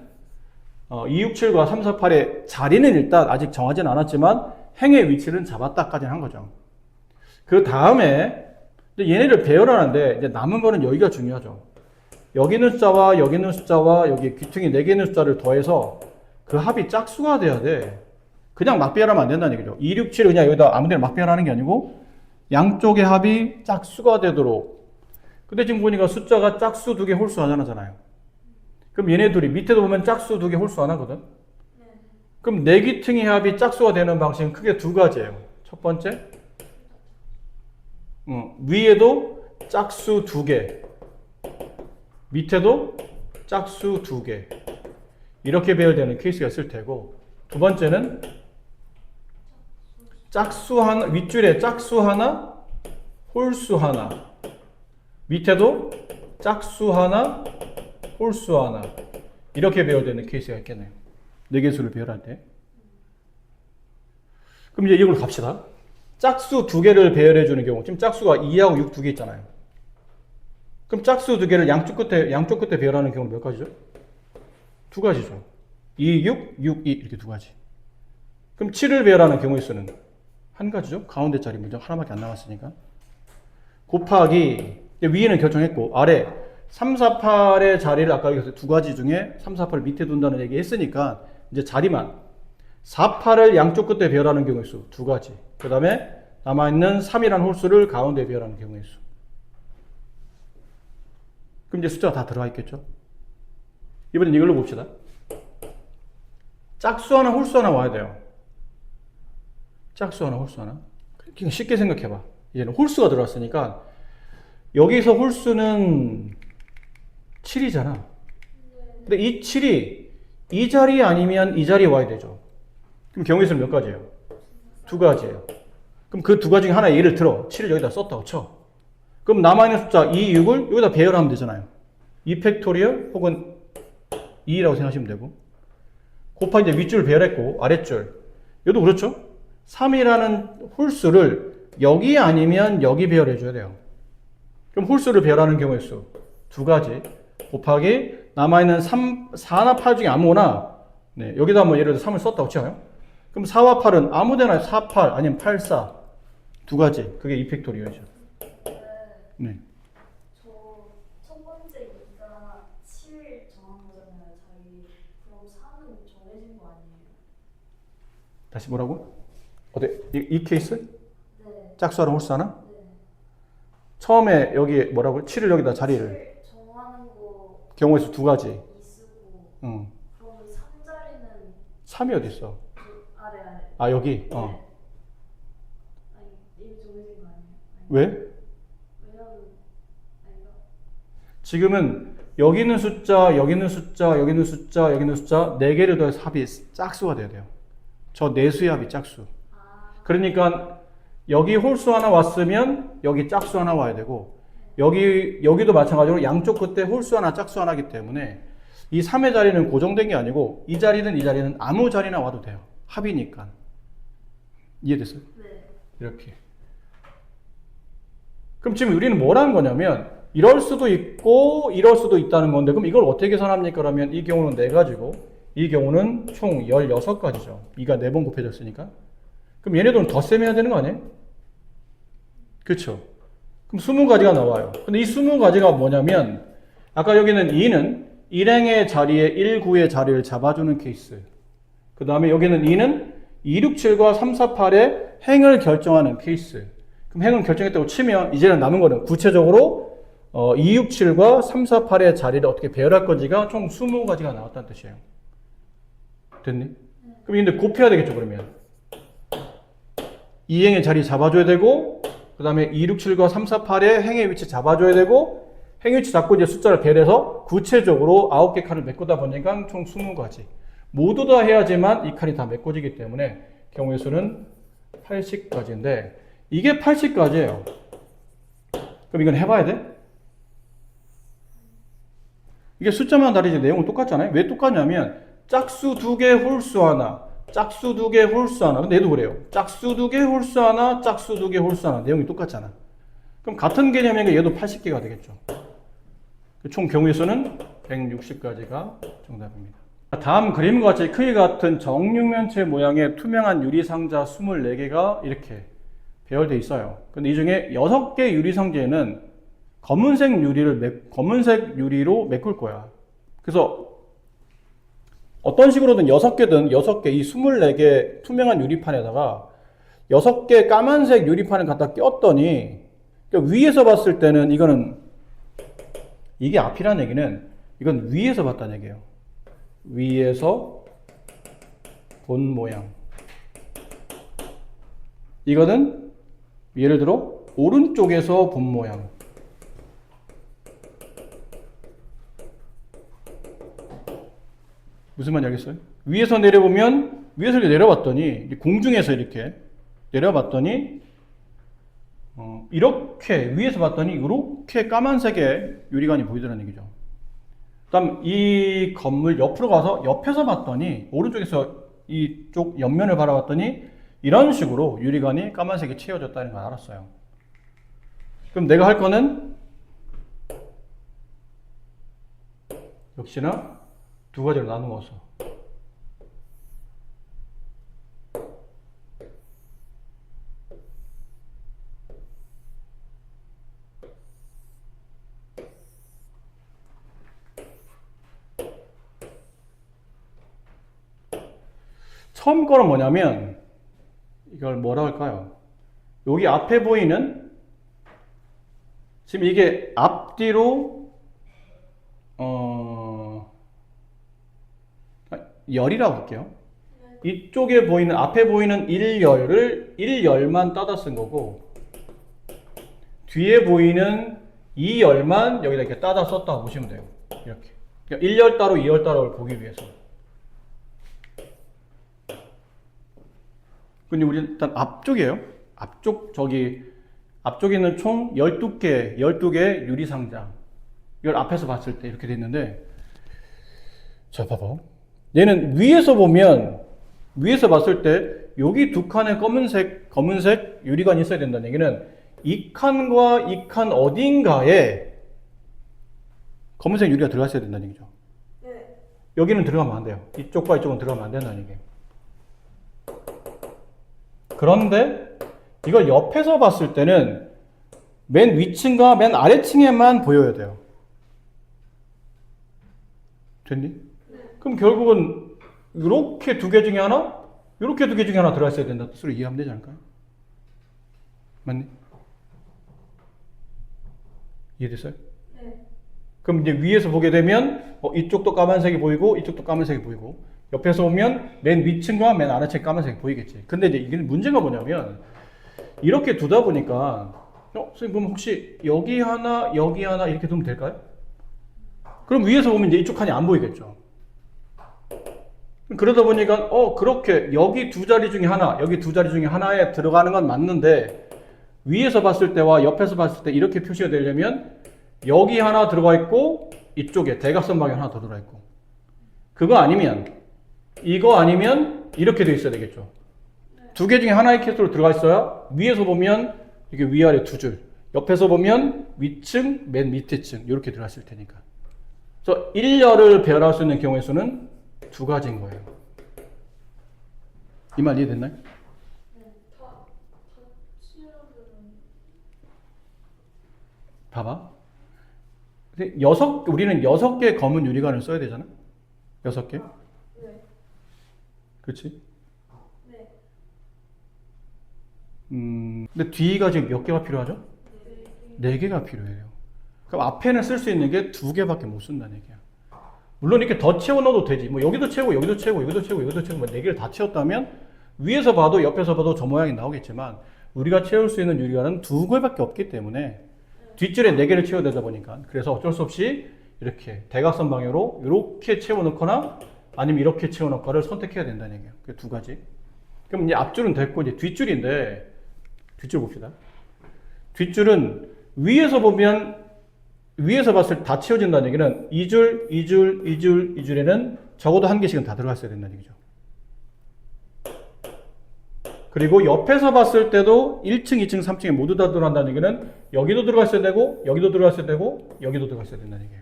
Speaker 1: 267과 3, 4, 8의 자리는 일단 아직 정하지는 않았지만 행의 위치는 잡았다까지 한 거죠. 그 다음에 얘네를 배열하는데 이제 남은 거는 여기가 중요하죠. 여기 있는 숫자와 여기 있는 숫자와 여기 귀퉁이 4개 있는 숫자를 더해서 그 합이 짝수가 돼야 돼. 그냥 막 배열하면 안 된다는 얘기죠. 267을 그냥 여기다 아무 데나 막 배열하는 게 아니고 양쪽의 합이 짝수가 되도록. 근데 지금 보니까 숫자가 짝수 2개 홀수 하나잖아요. 그럼 얘네 둘이 밑에도 보면 짝수 2개 홀수 하나거든. 그럼 4귀퉁이 합이 짝수가 되는 방식은 크게 두 가지예요. 첫 번째, 위에도 짝수 2개, 밑에도 짝수 2개. 이렇게 배열되는 케이스가 있을 테고, 두 번째는 짝수 하나, 윗줄에 짝수 하나, 홀수 하나, 밑에도 짝수 하나, 홀수 하나. 이렇게 배열되는 케이스가 있겠네요. 4개수를 배열할 때. 그럼 이제 이걸로 갑시다. 짝수 2개를 배열해 주는 경우, 지금 짝수가 2하고 6 2개 있잖아요. 그럼 짝수 2개를 양쪽 끝에 배열하는 경우는 몇 가지죠? 2가지죠. 2, 6, 6, 2 이렇게 2가지. 그럼 7을 배열하는 경우의 수는 1가지죠. 가운데 자리 문제 하나밖에 안 남았으니까. 곱하기 위에는 결정했고 아래 3, 4, 8의 자리를 아까 여기서 2가지 중에 3, 4, 8을 밑에 둔다는 얘기 했으니까 이제 자리만 4, 8을 양쪽 끝에 배열하는 경우의 수 2가지. 그 다음에 남아있는 3이라는 홀수를 가운데 배열하는 경우의 수. 그럼 이제 숫자가 다 들어가 있겠죠? 이번엔 이걸로 봅시다. 짝수 하나, 홀수 하나 와야 돼요. 짝수 하나, 홀수 하나. 그냥 쉽게 생각해봐. 이제는 홀수가 들어왔으니까 여기서 홀수는 7이잖아. 근데 이 7이 이 자리 아니면 이 자리에 와야 되죠. 그럼 경우의 수는 몇 가지예요? 2가지예요. 그럼 그 2가지 중에 하나 예를 들어 7을 여기다 썼다고 쳐. 그럼 남아있는 숫자 2, 6을 여기다 배열하면 되잖아요. 2 팩토리얼 혹은 2라고 생각하시면 되고 곱하기 이제 윗줄 배열했고 아랫줄 이것도 그렇죠. 3이라는 홀수를 여기 아니면 여기 배열해 줘야 돼요. 그럼 홀수를 배열하는 경우의 수 2가지 곱하기 남아있는 3, 4나 8 중에 아무거나 네, 여기다 한번 예를 들어 3을 썼다고 쳐요. 그럼 4와 8은 아무데나 4, 8 아니면 8, 4 2가지 그게 2팩토리얼이죠. 네.
Speaker 2: 저 첫 번째 2가 7 정한 거잖아요. 자기. 그럼 4는 정해진 거 아니에요?
Speaker 1: 다시 뭐라고? 어때? 이 케이스?
Speaker 2: 네.
Speaker 1: 짝수하나 홀수하나?
Speaker 2: 네.
Speaker 1: 처음에 여기 뭐라고? 7을 여기다 자리를
Speaker 2: 7 정하는 거
Speaker 1: 경우의 수 2가지.
Speaker 2: 2 쓰고
Speaker 1: 응.
Speaker 2: 그러면 3자리는
Speaker 1: 3이 어디 있어?
Speaker 2: 아래.
Speaker 1: 아 여기.
Speaker 2: 네. 아니 이미 정해진 거 아니에요? 아니,
Speaker 1: 왜?
Speaker 2: 왜냐면 아닌가?
Speaker 1: 지금은 여기 있는 숫자, 여기 있는 숫자, 여기 있는 숫자, 여기 있는 숫자 4개를 더해서 합이 짝수가 돼야 돼요. 저 내수의 합이 짝수. 그러니까 여기 홀수 하나 왔으면 여기 짝수 하나 와야 되고 여기도 마찬가지로 양쪽 끝에 홀수 하나 짝수 하나이기 때문에 이 3의 자리는 고정된 게 아니고 이 자리는 아무 자리나 와도 돼요. 합이니까. 이해됐어요?
Speaker 2: 네.
Speaker 1: 이렇게. 그럼 지금 우리는 뭘 한 거냐면 이럴 수도 있고 이럴 수도 있다는 건데 그럼 이걸 어떻게 계산합니까? 그러면 이 경우는 4가지고 이 경우는 총 16가지죠. 2가 4번 곱해졌으니까. 그럼 얘네들은 덧셈해야 되는 거 아니에요? 그렇죠. 그럼 20가지가 나와요. 근데 이 20가지가 뭐냐면 아까 여기는 2는 일행의 자리에 1, 9의 자리를 잡아주는 케이스. 그 다음에 여기는 2는 2, 6, 7과 3, 4, 8의 행을 결정하는 케이스. 그럼 행을 결정했다고 치면 이제는 남은 거는 구체적으로 2, 6, 7과 3, 4, 8의 자리를 어떻게 배열할 건지가 총 20가지가 나왔다는 뜻이에요. 됐니? 그럼 근데 곱해야 되겠죠, 그러면. 2행의 자리 잡아줘야 되고, 그 다음에 2, 6, 7과 3, 4, 8의 행의 위치 잡아줘야 되고, 행의 위치 잡고 이제 숫자를 배열해서 구체적으로 9개 칸을 메꾸다 보니까 총 20가지. 모두 다 해야지만 이 칸이 다 메꿔지기 때문에 경우의 수는 80가지인데, 이게 80가지예요. 그럼 이건 해봐야 돼? 이게 숫자만 다르지 내용은 똑같잖아요. 왜 똑같냐면 짝수 2개 홀수 하나, 짝수 두 개 홀수 하나. 근데 얘도 그래요. 짝수 두 개 홀수 하나, 짝수 두 개 홀수 하나. 내용이 똑같잖아. 그럼 같은 개념이니까 얘도 80개가 되겠죠. 총 경우의 수는 160가지가 정답입니다. 다음 그림과 같이 크기 같은 정육면체 모양의 투명한 유리상자 24개가 이렇게 배열되어 있어요. 근데 이 중에 6개 유리상자에는 검은색 유리로 메꿀 거야. 그래서 어떤 식으로든 6개, 이 24개 투명한 유리판에다가 6개 까만색 유리판을 갖다 꼈더니, 그러니까 위에서 봤을 때는 이게 앞이라는 얘기는 이건 위에서 봤다는 얘기예요. 위에서 본 모양. 이거는 예를 들어 오른쪽에서 본 모양. 무슨 말인지 알겠어요? 위에서 내려봤더니 공중에서 이렇게 내려봤더니 이렇게 위에서 봤더니 이렇게 까만색의 유리관이 보이더라는 얘기죠. 그다음 이 건물 옆으로 가서 옆에서 봤더니 오른쪽에서 이쪽 옆면을 바라봤더니 이런 식으로 유리관이 까만색이 채워졌다는 걸 알았어요. 그럼 내가 할 거는 역시나 두 가지로 나누어서 처음 거는 뭐냐면 이걸 뭐라 할까요? 여기 앞에 보이는 지금 이게 앞뒤로 열이라고 할게요. 이쪽에 보이는 앞에 보이는 1열을 1열만 따다 쓴 거고 뒤에 보이는 2열만 여기다 이렇게 따다 썼다고 보시면 돼요. 이렇게. 그러니까 1열 따로 2열 따로를 보기 위해서. 근데 우리 일단 앞쪽이에요. 앞쪽에 있는 총 12개 유리상자. 이걸 앞에서 봤을 때 이렇게 돼 있는데, 자, 봐봐. 얘는 위에서 봤을 때, 여기 두 칸의 검은색 유리관이 있어야 된다는 얘기는, 이 칸과 이 칸 어딘가에 검은색 유리가 들어갔어야 된다는 얘기죠.
Speaker 2: 네.
Speaker 1: 여기는 들어가면 안 돼요. 이쪽과 이쪽은 들어가면 안 된다는 얘기예요. 그런데 이걸 옆에서 봤을 때는 맨 위층과 맨 아래층에만 보여야 돼요. 됐니?
Speaker 2: 네.
Speaker 1: 그럼 결국은 이렇게 두 개 중에 하나, 이렇게 두 개 중에 하나 들어있어야 된다 뜻으로 이해하면 되지 않을까요? 맞니? 이해됐어요?
Speaker 2: 네.
Speaker 1: 그럼 이제 위에서 보게 되면 이쪽도 까만색이 보이고 이쪽도 까만색이 보이고 옆에서 보면 맨 위층과 맨 아래층 까만색이 보이겠지. 근데 이제 이게 문제가 뭐냐면 이렇게 두다 보니까 선생님 그럼 혹시 여기 하나 이렇게 두면 될까요? 그럼 위에서 보면 이제 이쪽 칸이 안 보이겠죠. 그러다 보니까 그렇게 여기 두 자리 중에 하나, 여기 두 자리 중에 하나에 들어가는 건 맞는데 위에서 봤을 때와 옆에서 봤을 때 이렇게 표시가 되려면 여기 하나 들어가 있고 이쪽에 대각선 방향 하나 더 들어가 있고 이거 아니면 이렇게 돼 있어야 되겠죠. 두 개 중에 하나의 케이스로 들어가 있어야 위에서 보면 이게 위아래 두 줄, 옆에서 보면 위층, 맨 밑에 층 이렇게 들어갔을 테니까. 그래서 1열을 배열할 수 있는 경우의 수는 두 가지인 거예요. 이 말 이해됐나요?
Speaker 2: 네. 다 치료들은
Speaker 1: 봐봐. 우리는 6개 검은 유리관을 써야 되잖아? 6개?
Speaker 2: 네.
Speaker 1: 그렇지?
Speaker 2: 네.
Speaker 1: 근데 뒤가 지금 몇 개가 필요하죠?
Speaker 2: 네.
Speaker 1: 4개가 필요해요. 그럼 앞에는 쓸 수 있는 게 2개밖에 못 쓴다는 얘기야. 물론 이렇게 더 채워 넣어도 되지. 뭐 여기도 채우고 여기도 채우고 여기도 채우고 여기도 채우고 4개를 다 채웠다면 위에서 봐도 옆에서 봐도 저 모양이 나오겠지만 우리가 채울 수 있는 유리관은 2개밖에 없기 때문에 뒷줄에 4개를 채워야 되다 보니까 그래서 어쩔 수 없이 이렇게 대각선 방향으로 이렇게 채워 넣거나 아니면 이렇게 채워 넣거나를 선택해야 된다는 얘기예요. 그 두 가지. 그럼 이제 앞줄은 됐고 이제 뒷줄인데 뒷줄 봅시다. 뒷줄은 위에서 봤을 때 다 채워진다는 얘기는 2줄, 2줄, 2줄, 2줄에는 적어도 한 개씩은 다 들어갔어야 된다는 얘기죠. 그리고 옆에서 봤을 때도 1층, 2층, 3층에 모두 다 들어간다는 얘기는 여기도 들어갔어야 되고 여기도 들어갔어야 되고 여기도 들어갔어야 된다는 얘기예요.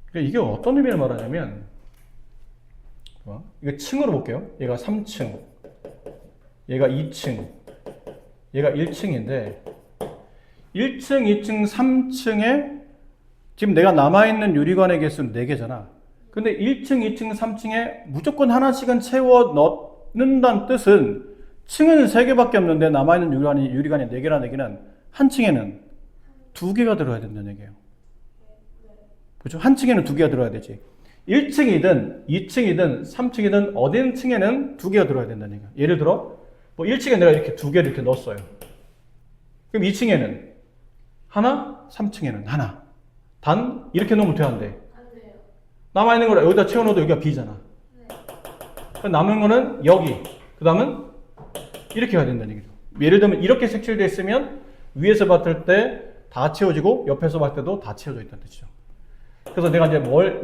Speaker 1: 그러니까 이게 어떤 의미를 말하냐면 이거 층으로 볼게요. 얘가 3층, 얘가 2층, 얘가 1층인데 1층, 2층, 3층에 지금 내가 남아있는 유리관의 개수는 4개잖아. 근데 1층, 2층, 3층에 무조건 하나씩은 채워 넣는다는 뜻은 층은 3개밖에 없는데 남아있는 유리관이 4개라는 얘기는 한 층에는 2개가 들어야 된다는 얘기예요. 그렇죠? 한 층에는 2개가 들어야 되지. 1층이든 2층이든 3층이든 어딘 층에는 2개가 들어야 된다는 얘기야. 예를 들어 뭐 1층에 내가 이렇게 2개를 이렇게 넣었어요. 그럼 2층에는 하나, 3층에는 하나. 단 이렇게 넣으면 돼, 안 돼?
Speaker 2: 안 돼요.
Speaker 1: 남아있는 걸 여기다 채워넣어도 여기가 B잖아.
Speaker 2: 네.
Speaker 1: 그럼 남은 거는 여기. 그 다음은 이렇게 가야 된다는 얘기죠. 예를 들면 이렇게 색칠되어 있으면 위에서 봤을 때 다 채워지고 옆에서 봤을 때도 다 채워져 있다는 뜻이죠. 그래서 내가 이제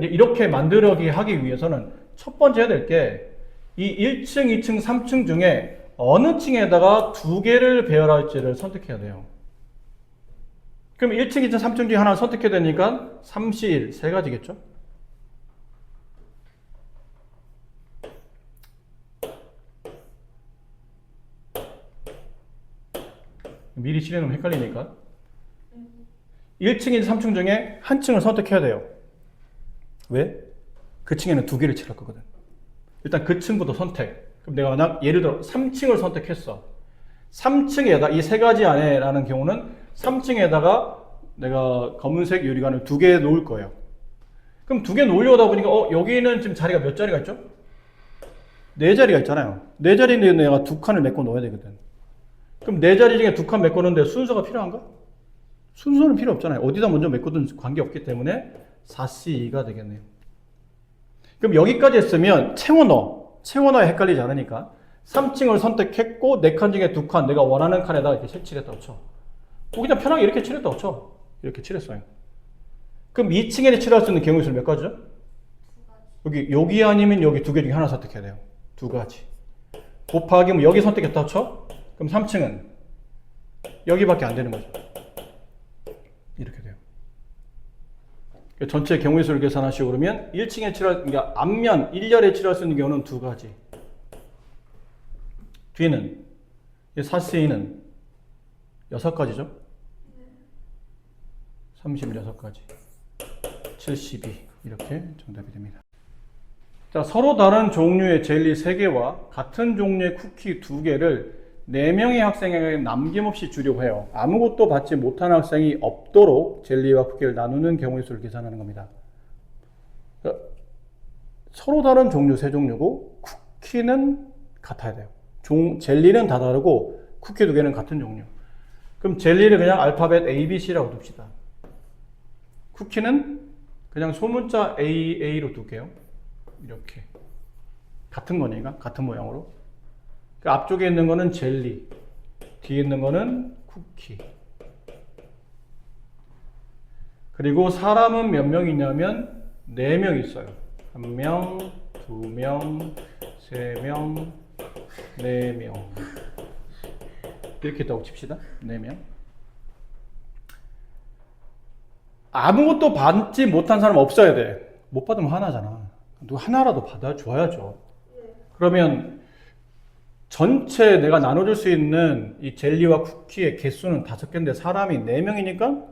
Speaker 1: 이렇게 만들기 하기 위해서는 첫 번째 해야 될 게 이 1층, 2층, 3층 중에 어느 층에다가 2개를 배열할지를 선택해야 돼요. 그럼 1층, 2층, 3층 중에 하나 선택해야 되니까 3C1, 3가지겠죠? 미리 실행하면 헷갈리니까 1층, 2층, 3층 중에 한 층을 선택해야 돼요. 왜? 그 층에는 2개를 칠할 거거든. 일단 그 층부터 선택. 그럼 내가 만약 예를 들어 3층을 선택했어. 3층에다 이 3가지 안에라는 경우는 3층에다가 내가 검은색 유리관을 2개 놓을 거예요. 그럼 2개 놓으려다 보니까 여기는 지금 자리가 몇 자리가 있죠? 4자리가 있잖아요. 4자리인데 내가 2칸을 메꿔 놓아야 되거든. 그럼 4자리 중에 2칸 메꿔 놓는데 순서가 필요한가? 순서는 필요 없잖아요. 어디다 먼저 메꿔든 관계없기 때문에 4C2가 되겠네요. 그럼 여기까지 했으면 채워넣어야 헷갈리지 않으니까 3층을 선택했고 4칸 중에 2칸 내가 원하는 칸에다 이렇게 색칠했다고 쳐. 그냥 편하게 이렇게 칠했다고 쳐. 이렇게 칠했어요. 그럼 2층에 칠할 수 있는 경우의 수는 몇 가지죠? 2가지. 여기 아니면 여기 2개 중에 하나 선택해야 돼요. 2가지. 곱하기 뭐 여기 선택했다고 쳐? 그럼 3층은 여기밖에 안 되는 거죠. 이렇게 돼요. 전체 경우의 수를 계산하시고 그러면 1층에 그러니까 앞면 1열에 칠할 수 있는 경우는 2가지. 뒤는 4C는 6가지죠. 36가지. 72 이렇게 정답이 됩니다. 자, 서로 다른 종류의 젤리 3개와 같은 종류의 쿠키 2개를 4명의 학생에게 남김없이 주려고 해요. 아무것도 받지 못한 학생이 없도록 젤리와 쿠키를 나누는 경우의 수를 계산하는 겁니다. 서로 다른 종류 3종류고 쿠키는 같아야 돼요. 젤리는 다 다르고 쿠키 2개는 같은 종류. 그럼 젤리를 그냥 알파벳 A, B, C라고 둡시다. 쿠키는 그냥 소문자 AA로 둘게요. 이렇게. 같은 거니까 같은 모양으로. 그 앞쪽에 있는 거는 젤리, 뒤에 있는 거는 쿠키. 그리고 사람은 몇 명 있냐면 4명 있어요. 1명, 2명, 3명, 4명. 이렇게 있다고 칩시다. 4명. 아무것도 받지 못한 사람 없어야 돼. 못 받으면 하나잖아. 누가 하나라도 받아줘야죠. 그러면 전체 내가 나눠줄 수 있는 이 젤리와 쿠키의 개수는 5개인데 사람이 4명이니까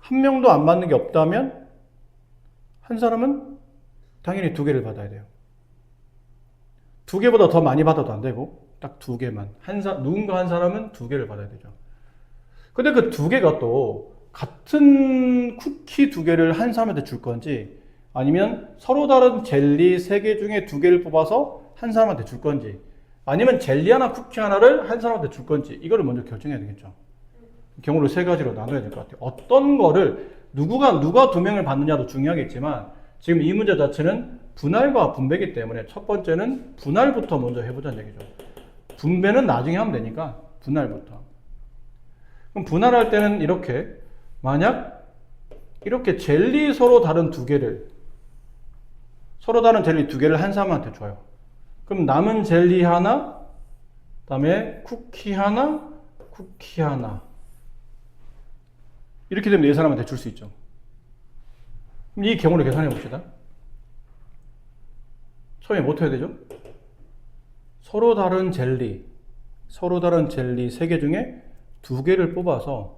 Speaker 1: 한 명도 안 받는 게 없다면 한 사람은 당연히 2개를 받아야 돼요. 2개보다 더 많이 받아도 안 되고 딱 2개만. 누군가 한 사람은 2개를 받아야 되죠. 근데 그 2개가 또 같은 쿠키 2개를 한 사람한테 줄 건지 아니면 서로 다른 젤리 3개 중에 2개를 뽑아서 한 사람한테 줄 건지 아니면 젤리 하나 쿠키 하나를 한 사람한테 줄 건지 이거를 먼저 결정해야 되겠죠. 경우를 3가지로 나눠야 될 것 같아요. 어떤 거를 누가 2명을 받느냐도 중요하겠지만 지금 이 문제 자체는 분할과 분배이기 때문에 첫 번째는 분할부터 먼저 해보자는 얘기죠. 분배는 나중에 하면 되니까 분할부터. 그럼 분할할 때는 이렇게 만약 이렇게 젤리 서로 다른 2개를 서로 다른 젤리 2개를 한 사람한테 줘요. 그럼 남은 젤리 하나 그다음에 쿠키 하나, 쿠키 하나. 이렇게 되면 네 사람한테 줄 수 있죠. 그럼 이 경우를 계산해 봅시다. 처음에 뭐 해야 되죠? 서로 다른 젤리 3개 중에 2개를 뽑아서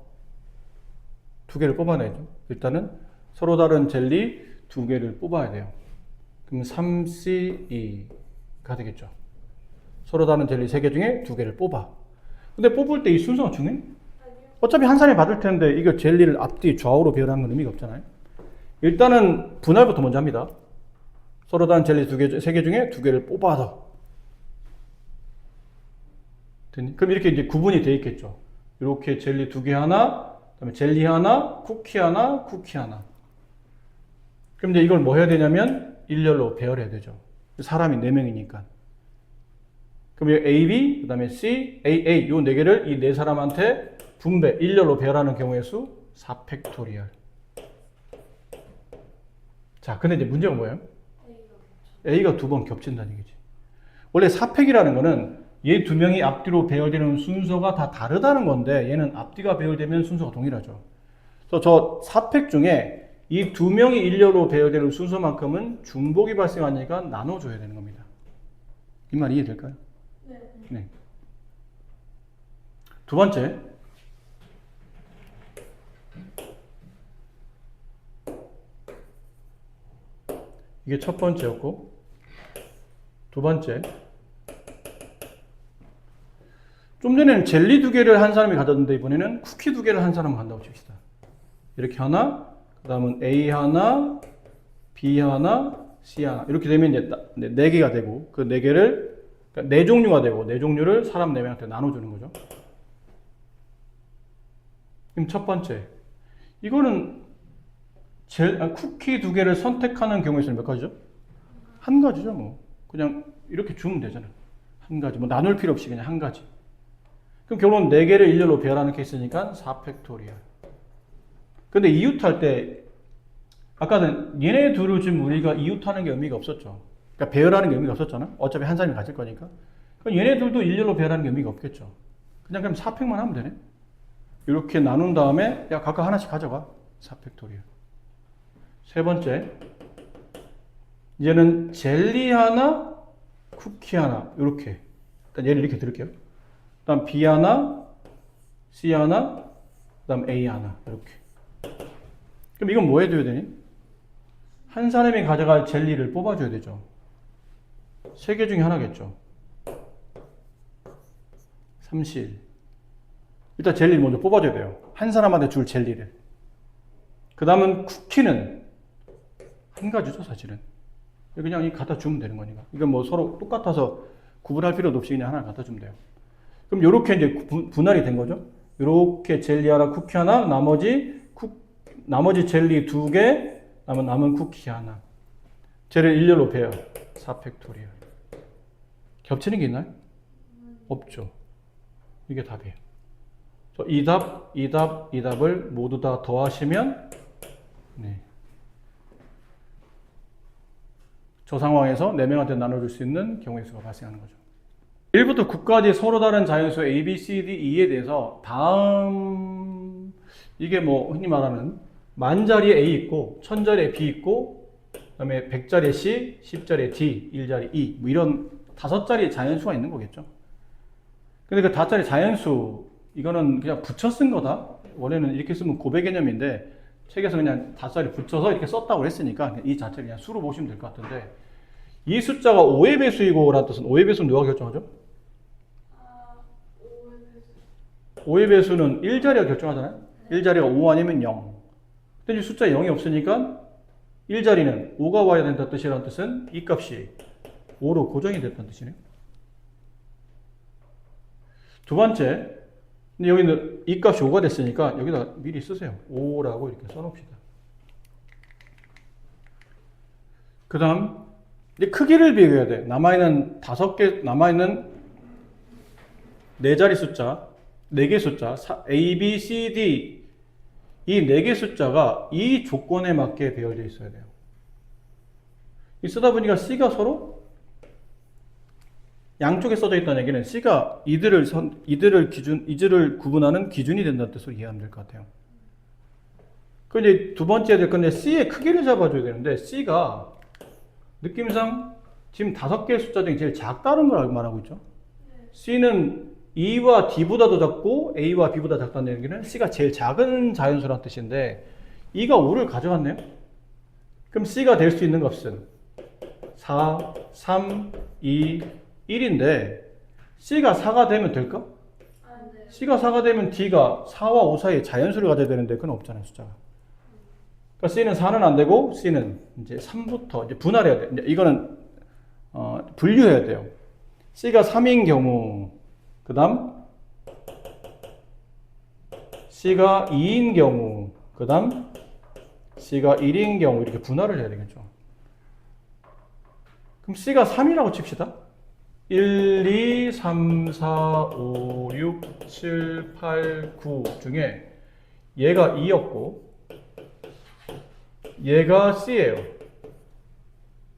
Speaker 1: 2개를 뽑아내죠. 일단은 서로 다른 젤리 2개를 뽑아야 돼요. 그럼 3C2가 되겠죠. 서로 다른 젤리 3개 중에 2개를 뽑아. 근데 뽑을 때 이 순서가 중요해? 어차피 한 사람이 받을 텐데 이거 젤리를 앞뒤 좌우로 배열하는 건 의미가 없잖아요. 일단은 분할부터 먼저 합니다. 서로 다른 젤리 3개 중에 2개를 뽑아서. 그럼 이렇게 이제 구분이 되어 있겠죠. 이렇게 젤리 2개 하나, 그다음에 젤리 하나, 쿠키 하나, 쿠키 하나. 그럼 이제 이걸 뭐 해야 되냐면 일렬로 배열해야 되죠. 사람이 4명이니까. 그럼 A, B, 그다음에 C, A, A 요 4개를 이 4사람한테 분배, 일렬로 배열하는 경우의 수 4팩토리얼. 자, 근데 이제 문제가 뭐예요? A가 2번 겹친다는 얘기지. 원래 4팩이라는 거는 얘 2명이 앞뒤로 배열되는 순서가 다 다르다는 건데 얘는 앞뒤가 배열되면 순서가 동일하죠. 그래서 저 4팩 중에 이 2명이 일렬로 배열되는 순서만큼은 중복이 발생하니까 나눠줘야 되는 겁니다. 이 말 이해될까요? 네. 두 번째. 이게 첫 번째였고, 두 번째. 좀 전에는 젤리 2개를 한 사람이 가졌는데 이번에는 쿠키 2개를 한 사람이 간다고 칩시다. 이렇게 하나, 그 다음은 A 하나, B 하나, C 하나. 이렇게 되면 이제 4개가 되고, 그 4개를, 그러니까 4종류가 되고, 4종류를 사람 4명한테 나눠주는 거죠. 그럼 첫 번째. 이거는 쿠키 2개를 선택하는 경우에서는 몇 가지죠? 한 가지죠, 뭐. 그냥 이렇게 주면 되잖아. 한 가지. 뭐 나눌 필요 없이 그냥 한 가지. 그럼 결론 4개를 일렬로 배열하는 케이스니까 4팩토리얼. 근데 이웃할 때, 아까는 얘네 둘을 지금 우리가 이웃하는 게 의미가 없었죠. 그러니까 배열하는 게 의미가 없었잖아. 어차피 한 사람이 가질 거니까. 그럼 얘네 둘도 일렬로 배열하는 게 의미가 없겠죠. 그냥 4팩만 하면 되네. 이렇게 나눈 다음에, 야, 각각 하나씩 가져가. 4팩토리얼. 세 번째. 이제는 젤리 하나, 쿠키 하나. 이렇게. 일단 얘를 이렇게 들을게요. 그다음 B 하나, C 하나, 그다음 A 하나 이렇게. 그럼 이건 뭐 해줘야 되니? 한 사람이 가져갈 젤리를 뽑아줘야 되죠. 3개 중에 하나겠죠. 3실. 일단 젤리를 먼저 뽑아줘야 돼요. 한 사람한테 줄 젤리를. 그 다음은 쿠키는 한 가지죠, 사실은. 그냥 갖다 주면 되는 거니까. 이건 뭐 서로 똑같아서 구분할 필요도 없이 그냥 하나 갖다 주면 돼요. 그럼 이렇게 이제 분할이 된 거죠. 이렇게 젤리 하나, 쿠키 하나, 나머지 젤리 2개, 남은 쿠키 하나. 젤리를 일렬로 배열. 4팩토리얼. 겹치는 게 있나요? 없죠. 이게 답이에요. 이 답을 모두 다 더하시면, 네. 저 상황에서 4명한테 나눠줄 수 있는 경우의 수가 발생하는 거죠. 1부터 9까지 서로 다른 자연수 A, B, C, D, E에 대해서 다음 이게 뭐 흔히 말하는 만자리에 A 있고 1000자리에 B 있고 그다음에 100자리에 C, 10자리에 D, 1자리 E 뭐 이런 5자리의 자연수가 있는 거겠죠. 근데 그 5자리 자연수 이거는 그냥 붙여 쓴 거다. 원래는 이렇게 쓰면 고배 개념인데 책에서 그냥 5자리 붙여서 이렇게 썼다고 했으니까 이 자체를 그냥 수로 보시면 될 것 같은데 이 숫자가 5의 배수이고 라는 뜻은 5의 배수는 누가 결정하죠? 5의 배수는 1자리가 결정하잖아요. 1자리가 5 아니면 0. 근데 숫자에 0이 없으니까 1자리는 5가 와야 된다는 뜻이라는 뜻은 이 값이 5로 고정이 됐다는 뜻이네요. 두 번째, 근데 여기는 이 값이 5가 됐으니까 여기다 미리 쓰세요. 5라고 이렇게 써놓읍시다. 그 다음, 이제 크기를 비교해야 돼. 남아있는 5개, 남아있는 4자리 숫자, 4개 숫자, A, B, C, D, 이 4개 숫자가 이 조건에 맞게 배열되어 있어야 돼요. 이 쓰다 보니까 C가 서로 양쪽에 써져 있다는 얘기는 C가 이들을 구분하는 기준이 된다는 뜻으로 이해하면 될 것 같아요. 그 이제 두 번째 될 건데 C의 크기를 잡아줘야 되는데 C가 느낌상 지금 5개의 숫자 중에 제일 작다는 걸 말하고 있죠. C는 E와 D보다 더 작고 A와 B보다 작다는 얘기는 C가 제일 작은 자연수라는 뜻인데 E가 5를 가져갔네요. 그럼 C가 될 수 있는 값은 4, 3, 2, 1인데 C가 4가 되면 될까?
Speaker 2: 네.
Speaker 1: C가 4가 되면 D가 4와 5 사이에 자연수를 가져야 되는데 그건 없잖아요, 숫자가. 그러니까 C는 4는 안 되고 C는 이제 3부터 이제 분할해야 돼. 이제 이거는 분류해야 돼요. C가 3인 경우, 그다음 C가 2인 경우, 그다음 C가 1인 경우 이렇게 분할을 해야 되겠죠. 그럼 C가 3이라고 칩시다. 1, 2, 3, 4, 5, 6, 7, 8, 9 중에 얘가 2였고 얘가 C예요.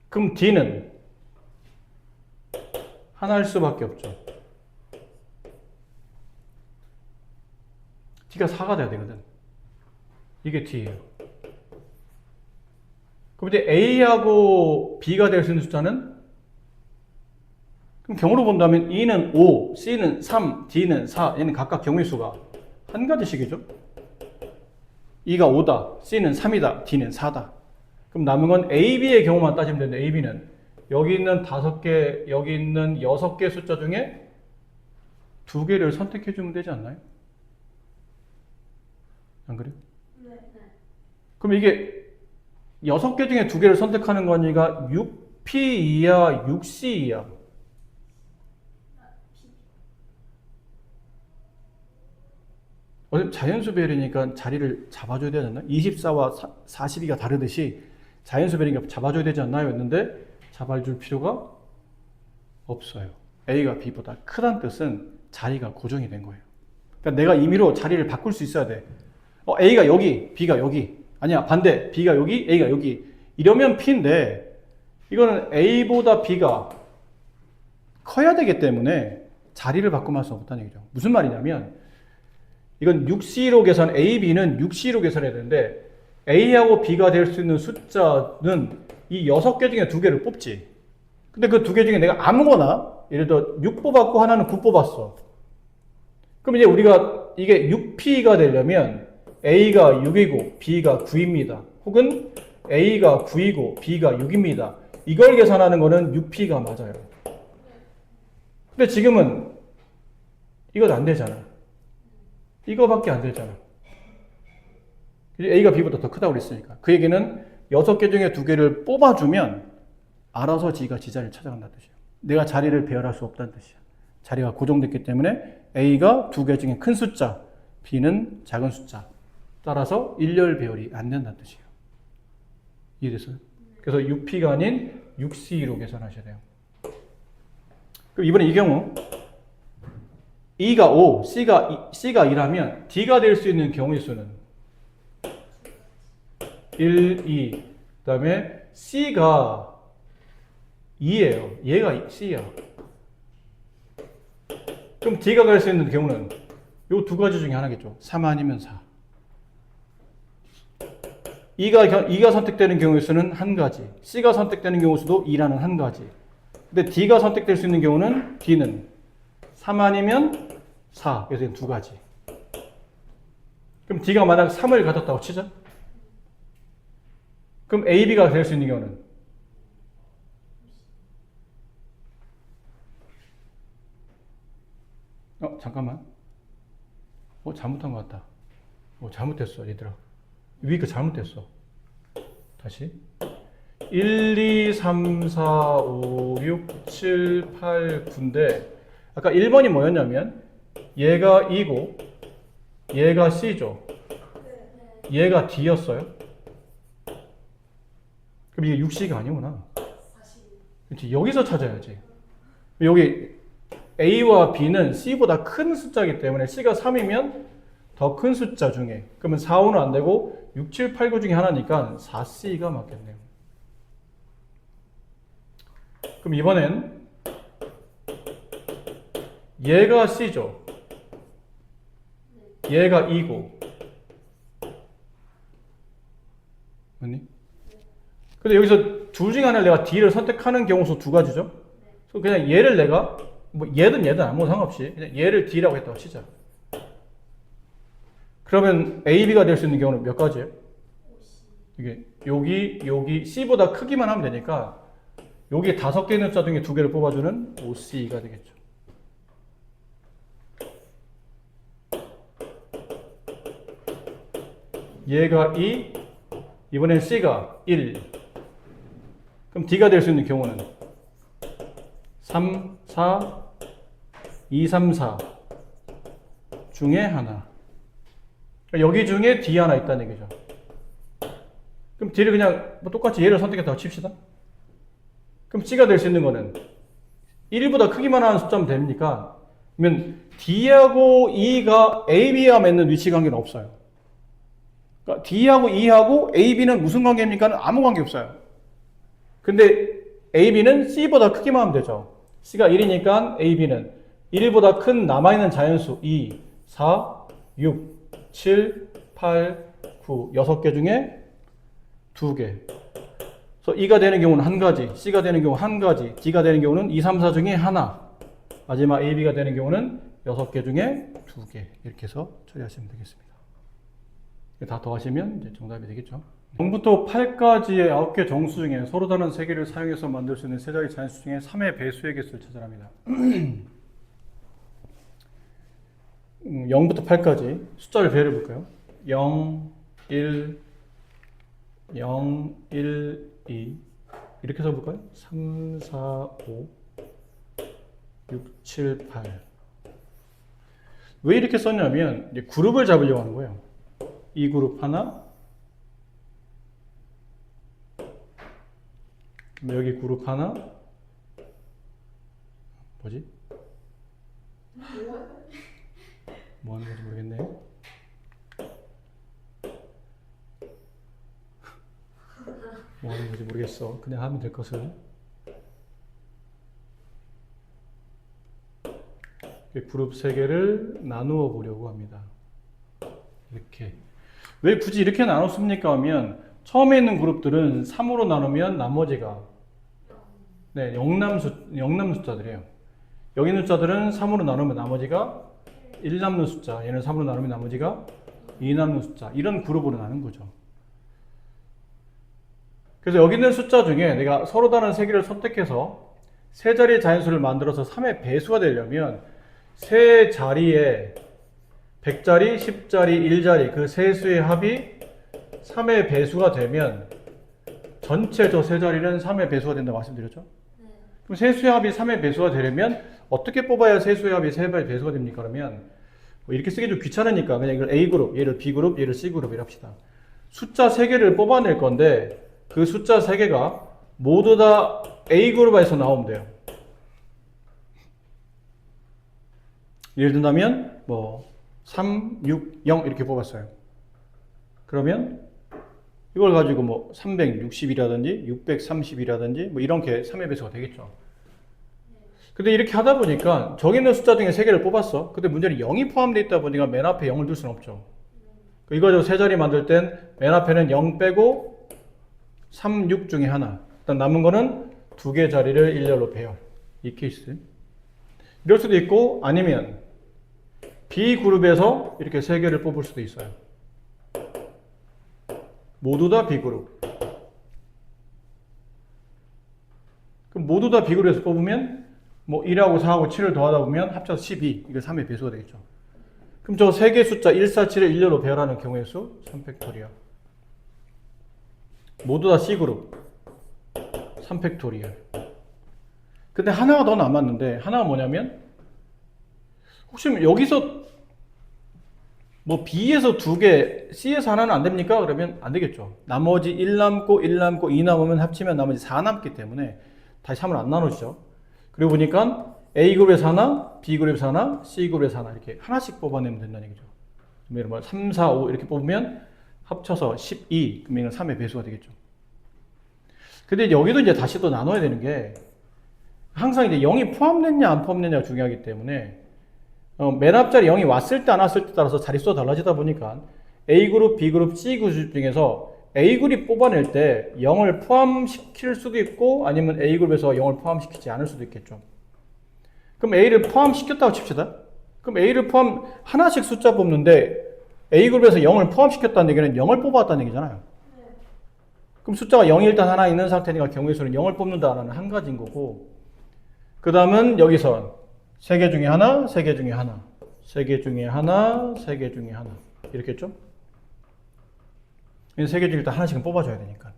Speaker 1: 그럼 D는 하나일 수밖에 없죠. D가 4가 돼야 되거든. 이게 D예요. 그럼 이제 A하고 B가 될 수 있는 숫자는 그럼 경우로 본다면 E는 5, C는 3, D는 4. 얘는 각각 경우의 수가 한 가지씩이죠. E가 5다, C는 3이다, D는 4다. 그럼 남은 건 A, B의 경우만 따지면 되는데 A, B는 여기 있는 5개, 여기 있는 6개 숫자 중에 2개를 선택해 주면 되지 않나요? 안 그래요?
Speaker 2: 네.
Speaker 1: 그럼 이게 6개 중에 2개를 선택하는 거니까 6P2야, 6C2야? 어차피 자연수 배열이니까 자리를 잡아줘야 되지 않나요? 24와 42가 다르듯이 자연수 배열이니까 잡아줘야 되지 않나요? 했는데 잡아줄 필요가 없어요. A가 B보다 크다는 뜻은 자리가 고정이 된 거예요. 그러니까 내가 임의로 자리를 바꿀 수 있어야 돼. A가 여기, B가 여기. 아니야, 반대. B가 여기, A가 여기. 이러면 P인데 이거는 A보다 B가 커야 되기 때문에 자리를 바꾸면 할 수 없다는 얘기죠. 무슨 말이냐면 이건 6C로 계산, A, B는 6C로 계산해야 되는데 A하고 B가 될 수 있는 숫자는 이 6개 중에 2개를 뽑지. 근데 그 2개 중에 내가 아무거나 예를 들어 6 뽑았고 하나는 9 뽑았어. 그럼 이제 우리가 이게 6P가 되려면 A가 6이고 B가 9입니다. 혹은 A가 9이고 B가 6입니다. 이걸 계산하는 거는 6P가 맞아요. 근데 지금은 이건 안 되잖아. 이거밖에 안 되잖아. A가 B보다 더 크다고 그랬으니까. 그 얘기는 6개 중에 2개를 뽑아주면 알아서 지가 지자리를 찾아간다는 뜻이에요. 내가 자리를 배열할 수 없다는 뜻이야. 자리가 고정됐기 때문에 A가 2개 중에 큰 숫자, B는 작은 숫자. 따라서 일렬 배열이 안 된다는 뜻이에요. 이해됐어요? 그래서 6P가 아닌 6C로 계산하셔야 돼요. 그럼 이번에 이 경우 E가 5, C가 2라면 D가 될 수 있는 경우의 수는 1, 2. 그 다음에 C가 2예요. 얘가 C야. 그럼 D가 갈 수 있는 경우는 이 두 가지 중에 하나겠죠. 3 아니면 4. 2가 선택되는 경우의 수는 한 가지. C가 선택되는 경우 수도 2라는 한 가지. 근데 D가 선택될 수 있는 경우는 D는 3 아니면 4. 그래서 두 가지. 그럼 D가 만약 3을 가졌다고 치자. 그럼 A, B가 될 수 있는 경우는 잠깐만. 잘못한 것 같다. 잘못했어, 얘들아. 위에 거 잘못했어. 다시. 1, 2, 3, 4, 5, 6, 7, 8, 9인데 아까 1번이 뭐였냐면 얘가 E고 얘가 C죠. 얘가 D였어요. 그럼 이게 6C가 아니구나. 그렇지. 여기서 찾아야지. 여기 A와 B는 C보다 큰 숫자이기 때문에 C가 3이면 더 큰 숫자 중에 그러면 4, 5는 안 되고 6, 7, 8, 9 중에 하나니까 4C가 맞겠네요. 그럼 이번엔 얘가 C죠. 얘가 E고. 맞니? 근데 여기서 둘 중에 하나를 내가 D를 선택하는 경우 수 두 가지죠. 그래서 그냥 얘를 내가 뭐 얘든 아무 상관없이 그냥 얘를 D라고 했다고 치자. 그러면 A, B가 될 수 있는 경우는 몇 가지예요? 이게 여기 C보다 크기만 하면 되니까 여기 5개 있는 숫자 중에 2개를 뽑아주는 OC가 되겠죠. 얘가 2, 이번엔 C가 1. 그럼 D가 될 수 있는 경우는 3, 4, 2, 3, 4 중에 하나. 여기 중에 D 하나 있다는 얘기죠. 그럼 D를 그냥 뭐 똑같이 얘를 선택했다고 칩시다. 그럼 C가 될 수 있는 거는 1보다 크기만 하는 숫자면 됩니까? 그러면 D하고 E가 A, B와 맺는 위치 관계는 없어요. 그러니까 D하고 E하고 A, B는 무슨 관계입니까? 아무 관계 없어요. 근데 A, B는 C보다 크기만 하면 되죠. C가 1이니까 A, B는 1보다 큰 남아있는 자연수 2, 4, 6, 7, 8, 9, 6개 중에 2개. 그래서 E가 되는 경우는 한 가지, C가 되는 경우 한 가지, D가 되는 경우는 2, 3, 4 중에 하나. 마지막 A, B가 되는 경우는 6개 중에 2개. 이렇게 해서 처리하시면 되겠습니다. 다 더하시면 이제 정답이 되겠죠. 0부터 8까지의 9개 정수 중에 서로 다른 3개를 사용해서 만들 수 있는 세 자리 자연수 중에 3의 배수의 개수를 찾아랍니다. 0부터 8까지 숫자를 배열해 볼까요? 0, 1, 0, 1, 2 이렇게 써볼까요? 3, 4, 5, 6, 7, 8 왜 이렇게 썼냐면 이제 그룹을 잡으려고 하는 거예요. 이 그룹 하나, 여기 그룹 하나, 뭐지? 뭐 하는 건지 모르겠네. 뭐 하는 건지 모르겠어. 그냥 하면 될 것을. 그룹 3개를 나누어 보려고 합니다. 이렇게. 왜 굳이 이렇게 나눴습니까? 하면 처음에 있는 그룹들은 3으로 나누면 나머지가 영남 숫자들이에요. 여기 있는 숫자들은 3으로 나누면 나머지가 1 남는 숫자, 얘는 3으로 나누면 나머지가 2 남는 숫자, 이런 그룹으로 나눈 거죠. 그래서 여기 있는 숫자 중에 내가 서로 다른 3개를 선택해서 세 자리의 자연수를 만들어서 3의 배수가 되려면 세 자리에 100자리, 10자리, 1자리 그 세 수의 합이 3의 배수가 되면 전체 저 세 자리는 3의 배수가 된다고 말씀드렸죠? 그럼 세 수의 합이 3의 배수가 되려면 어떻게 뽑아야 세 수의 합이 3의 배수가 됩니까? 그러면 뭐 이렇게 쓰기 좀 귀찮으니까 그냥 이걸 A그룹, 얘를 B그룹, 얘를 C그룹 이렇게 합시다. 숫자 3개를 뽑아낼 건데 그 숫자 3개가 모두 다 A그룹에서 나오면 돼요. 예를 든다면 뭐 3, 6, 0 이렇게 뽑았어요. 그러면 이걸 가지고 뭐 360이라든지 630이라든지 뭐 이렇게 3의 배수가 되겠죠. 근데 이렇게 하다 보니까 저기 있는 숫자 중에 3개를 뽑았어. 근데 문제는 0이 포함되어 있다 보니까 맨 앞에 0을 둘 수는 없죠. 이거 가지고 세 자리 만들 땐 맨 앞에는 0 빼고 3, 6 중에 하나. 일단 남은 거는 2개 자리를 일렬로 배열. 이 케이스. 이럴 수도 있고 아니면 B그룹에서 이렇게 3개를 뽑을 수도 있어요. 모두 다 B그룹. 그럼 모두 다 B그룹에서 뽑으면 뭐 1하고 4하고 7을 더하다 보면 합쳐서 12. 이게 3의 배수가 되겠죠. 그럼 저 3개 숫자 1, 4, 7을 일렬로 배열하는 경우의 수 3팩토리얼. 모두 다 C그룹 3팩토리얼. 근데 하나가 더 남았는데 하나가 뭐냐면 혹시 여기서 뭐 B에서 2개, C에서 하나는 안 됩니까? 그러면 안 되겠죠. 나머지 1 남고 1 남고 2 남으면 합치면 나머지 4 남기 때문에 다시 3을 안 나누죠. 그리고 보니까 A그룹에서 하나, B그룹에서 하나, C그룹에서 하나 이렇게 하나씩 뽑아내면 된다는 얘기죠. 예를 들어 3, 4, 5 이렇게 뽑으면 합쳐서 12, 그러면 3의 배수가 되겠죠. 근데 여기도 이제 다시 또 나눠야 되는 게 항상 이제 0이 포함됐냐 안 포함됐냐가 중요하기 때문에 맨 앞자리 0이 왔을 때 안 왔을 때 따라서 자릿수가 달라지다 보니까 A그룹, B그룹, C그룹 중에서 A그룹이 뽑아낼 때 0을 포함시킬 수도 있고 아니면 A그룹에서 0을 포함시키지 않을 수도 있겠죠. 그럼 A를 포함시켰다고 칩시다. 그럼 A를 하나씩 숫자 뽑는데 A그룹에서 0을 포함시켰다는 얘기는 0을 뽑아왔다는 얘기잖아요. 그럼 숫자가 0이 일단 하나 있는 상태니까 경우의 수는 0을 뽑는다라는 한 가지인 거고, 그 다음은 여기서 3개 중에 하나, 3개 중에 하나, 3개 중에 하나, 3개 중에 하나 이렇게 했죠? 3개 중에 일단 하나씩은 뽑아줘야 되니까.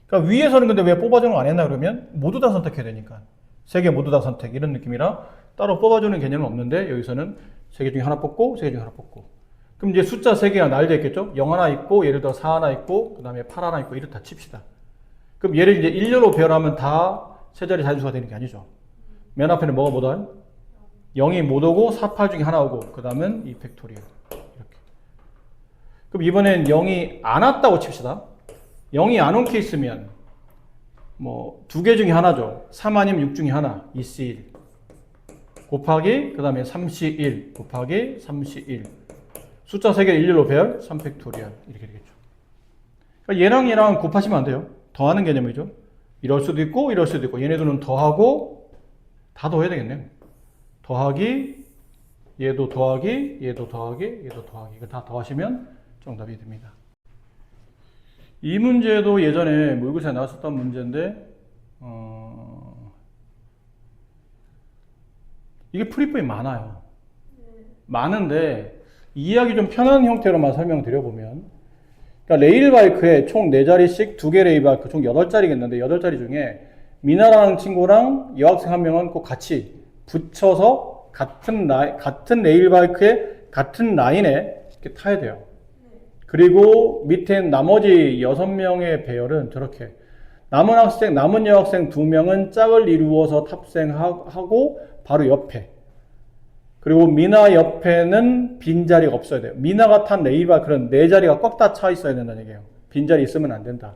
Speaker 1: 그러니까 위에서는 근데 왜 뽑아주는 거 안 했나 그러면 모두 다 선택해야 되니까 3개 모두 다 선택 이런 느낌이라 따로 뽑아주는 개념은 없는데 여기서는 3개 중에 하나 뽑고 3개 중에 하나 뽑고, 그럼 이제 숫자 3개가 나열되어 있겠죠? 0 하나 있고 예를 들어 4 하나 있고 그 다음에 8 하나 있고 이렇다 칩시다. 그럼 얘를 이제 일렬로 배열하면 다 세 자리 자릿수가 되는 게 아니죠. 맨 앞에는 뭐가 못 와? 0이 못 오고 4, 8 중에 하나 오고 그 다음은 2 팩토리얼 이렇게. 그럼 이번엔 0이 안 왔다고 칩시다. 0이 안 온 케이스면 뭐 2개 중에 하나죠. 3 아니면 6 중에 하나 2C1 곱하기 그 다음에 3C1 곱하기 3C1 숫자 3개를 일렬로 배열 3팩토리얼 이렇게 되겠죠. 그러니까 얘랑 얘랑 곱하시면 안 돼요. 더하는 개념이죠. 이럴 수도 있고 이럴 수도 있고 얘네들은 더하고 다 더해야 되겠네요. 더하기 얘도 더하기 얘도 더하기 얘도 더하기 이거 다 더하시면 정답이 됩니다. 이 문제도 예전에 모의고사에 나왔었던 문제인데 이게 풀이법이 많아요. 많은데 이해하기 좀 편한 형태로만 설명드려보면, 그러니까 레일바이크에 총 4자리씩 2개 레일바이크 총 8자리겠는데 8자리 중에 미나라는 친구랑 여학생 한 명은 꼭 같이 붙여서 같은 레일바이크의 같은 라인에 이렇게 타야 돼요. 그리고 밑에 나머지 6명의 배열은 저렇게 남은 여학생 2명은 짝을 이루어서 탑승하고 바로 옆에, 그리고 미나 옆에는 빈자리가 없어야 돼요. 미나가 탄 레일바이크는 4자리가 꽉 다 차 있어야 된다는 얘기예요. 빈자리 있으면 안 된다.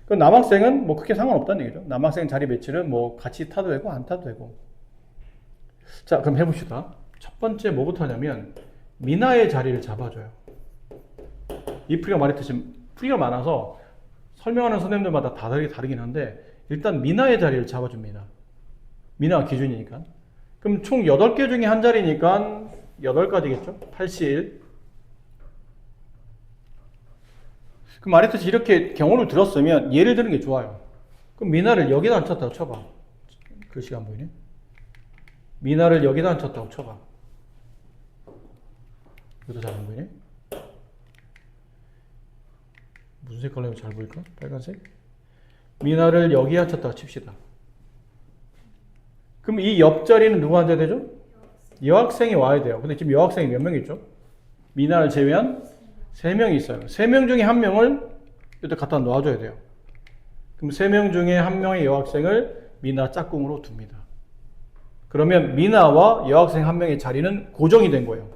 Speaker 1: 그 남학생은 뭐 크게 상관없다는 얘기죠. 남학생 자리 배치는 뭐 같이 타도 되고 안 타도 되고. 자, 그럼 해봅시다. 첫 번째 뭐부터 하냐면 미나의 자리를 잡아줘요. 이 풀이가 말했듯이 풀이가 많아서 설명하는 선생님들마다 다 다르긴 한데 일단 미나의 자리를 잡아줍니다. 미나가 기준이니까. 그럼 총 8개 중에 한 자리니까 8가지겠죠? 81. 그럼 말했듯이 이렇게 경우를 들었으면 예를 드는 게 좋아요. 그럼 미나를 여기다 앉혔다고 쳐봐. 글씨가 안 보이네. 미나를 여기다 앉혔다고 쳐봐. 이것도 잘 안 보이네. 무슨 색깔로 하면 잘 보일까? 빨간색? 미나를 여기에 앉혔다고 칩시다. 그럼 이 옆자리는 누가 앉아야 되죠? 여학생이 와야 돼요. 근데 지금 여학생이 몇 명 있죠? 미나를 제외한 3명이 있어요. 3명 중에 1명을 이때 갖다 놓아줘야 돼요. 그럼 3명 중에 1명의 여학생을 미나 짝꿍으로 둡니다. 그러면 미나와 여학생 1명의 자리는 고정이 된 거예요.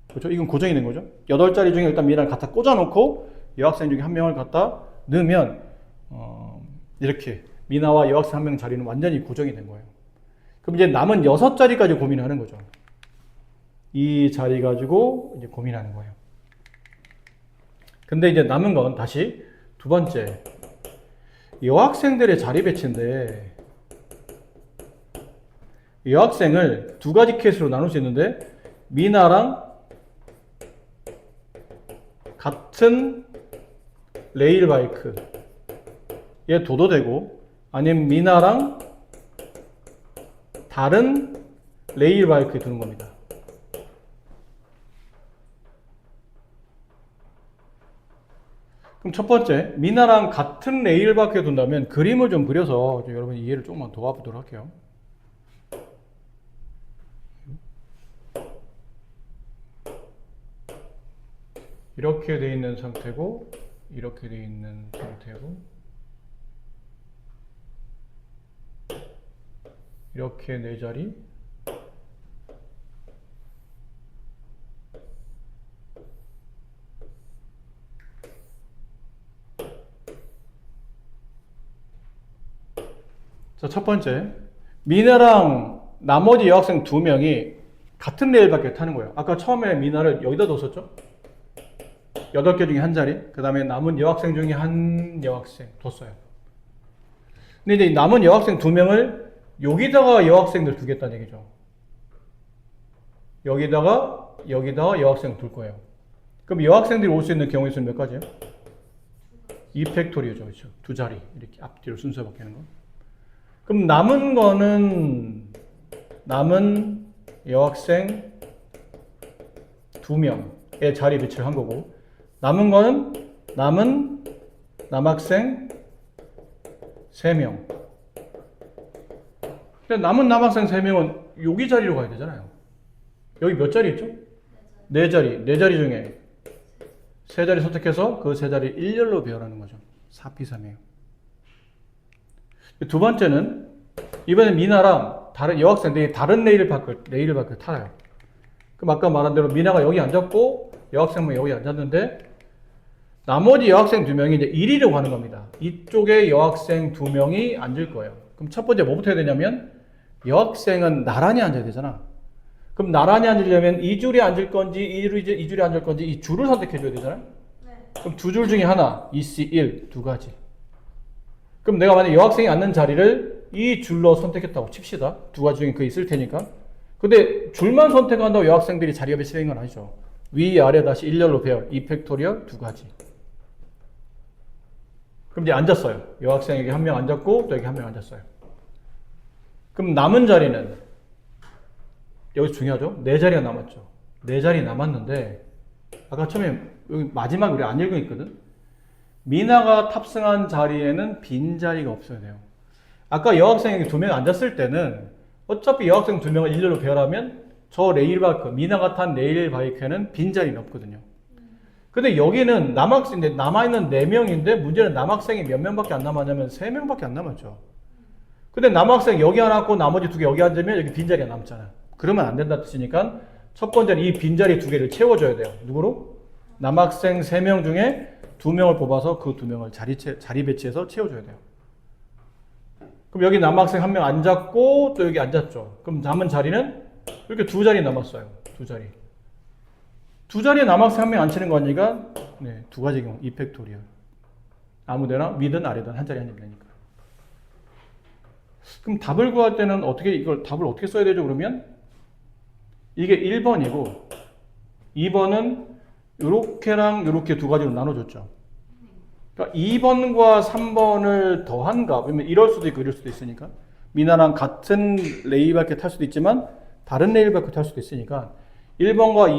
Speaker 1: 그렇죠? 이건 고정이 된 거죠. 8자리 중에 일단 미나를 갖다 꽂아놓고 여학생 중에 1명을 갖다 넣으면 이렇게 미나와 여학생 1명 자리는 완전히 고정이 된 거예요. 그럼 이제 남은 6자리까지 고민하는 거죠. 이 자리 가지고 이제 고민하는 거예요. 근데 이제 남은 건 다시 두 번째, 여학생들의 자리 배치인데 여학생을 2가지 케이스로 나눌 수 있는데 미나랑 같은 레일바이크에 둬도 되고 아니면 미나랑 다른 레일바이크에 두는 겁니다. 그럼 첫 번째, 미나랑 같은 레일바이크에 둔다면 그림을 좀 그려서 여러분 이해를 조금만 도와보도록 할게요. 이렇게 돼 있는 상태고 이렇게 돼 있는 상태고 이렇게 4자리 자, 첫 번째, 미나랑 나머지 여학생 2명이 같은 레일밖에 타는 거예요. 아까 처음에 미나를 여기다 뒀었죠? 8개 중에 한 자리. 그 다음에 남은 여학생 중에 한 여학생 뒀어요. 근데 이제 남은 여학생 2명을 여기다가 여학생들 두겠다는 얘기죠. 여기다가 여학생 둘 거예요. 그럼 여학생들이 올 수 있는 경우의 수는 몇 가지예요? 2팩토리오죠. 그렇죠? 2자리. 이렇게 앞뒤로 순서 바뀌는 거. 그럼 남은 여학생 2명의 자리 배치를 한 거고, 남은 거는 남학생 3명. 근데 남은 남학생 3명은 여기 자리로 가야 되잖아요. 여기 몇 자리 있죠? 4자리. 4자리 중에 3자리 선택해서 그 3자리 일렬로 배열하는 거죠. 4P3이에요. 두 번째는 이번에 미나랑 다른 여학생들이 다른 레일을 타요. 그럼 아까 말한 대로 미나가 여기 앉았고 여학생은 여기 앉았는데 나머지 여학생 2명이 이제 이리로 가는 겁니다. 이쪽에 여학생 2명이 앉을 거예요. 그럼 첫 번째 뭐부터 해야 되냐면 여학생은 나란히 앉아야 되잖아. 그럼 나란히 앉으려면 이 줄에 앉을 건지 이 줄에 앉을 건지 이 줄을 선택해 줘야 되잖아요.
Speaker 2: 네.
Speaker 1: 그럼 2줄 중에 하나, EC1 2가지. 그럼 내가 만약 여학생이 앉는 자리를 이 줄로 선택했다고 칩시다. 2가지 중에 그 있을 테니까. 근데 줄만 선택한다고 여학생들이 자리가 배치된 건 아니죠. 위, 아래 다시 일렬로 배열, 2팩토리얼 2가지. 그럼 이제 앉았어요. 여학생 여기 한 명 앉았고 또 여기 한 명 앉았어요. 그럼 남은 자리는 여기 중요하죠. 4자리가 남았죠. 4자리 남았는데 아까 처음에 여기 마지막에 우리 안 읽어있거든. 미나가 탑승한 자리에는 빈자리가 없어야 돼요. 아까 여학생이 2명 앉았을 때는 어차피 여학생 2명을 일렬로 배열하면 저 레일바이크, 미나가 탄 레일바이크에는 빈자리는 없거든요. 근데 여기는 남아있는 4명인데 문제는 남학생이 몇 명밖에 안 남았냐면 3명밖에 안 남았죠. 근데 남학생 여기 하나 있고 나머지 2개 여기 앉으면 여기 빈자리가 남잖아요. 그러면 안 된다 뜻이니까 첫 번째는 이 빈자리 2개를 채워줘야 돼요. 누구로? 남학생 3명 중에 2명을 뽑아서 그 2명을 자리 배치해서 채워줘야 돼요. 그럼 여기 남학생 1명 앉았고 또 여기 앉았죠. 그럼 남은 자리는 이렇게 2자리 남았어요. 2자리. 2자리에 남학생 1명 앉히는 거니까 2가지 경우 2팩토리얼. 아무데나 위든 아래든 한 자리 앉으면 되니까. 그럼 답을 구할 때는 답을 어떻게 써야 되죠? 그러면 이게 1번이고 2번은 요렇게랑 요렇게 2가지로 나눠줬죠. 그러니까 2번과 3번을 더한가? 그러면 이럴 수도 있고 이럴 수도 있으니까 미나랑 같은 레일밖에 탈 수도 있지만 다른 레일밖에 탈 수도 있으니까 2번과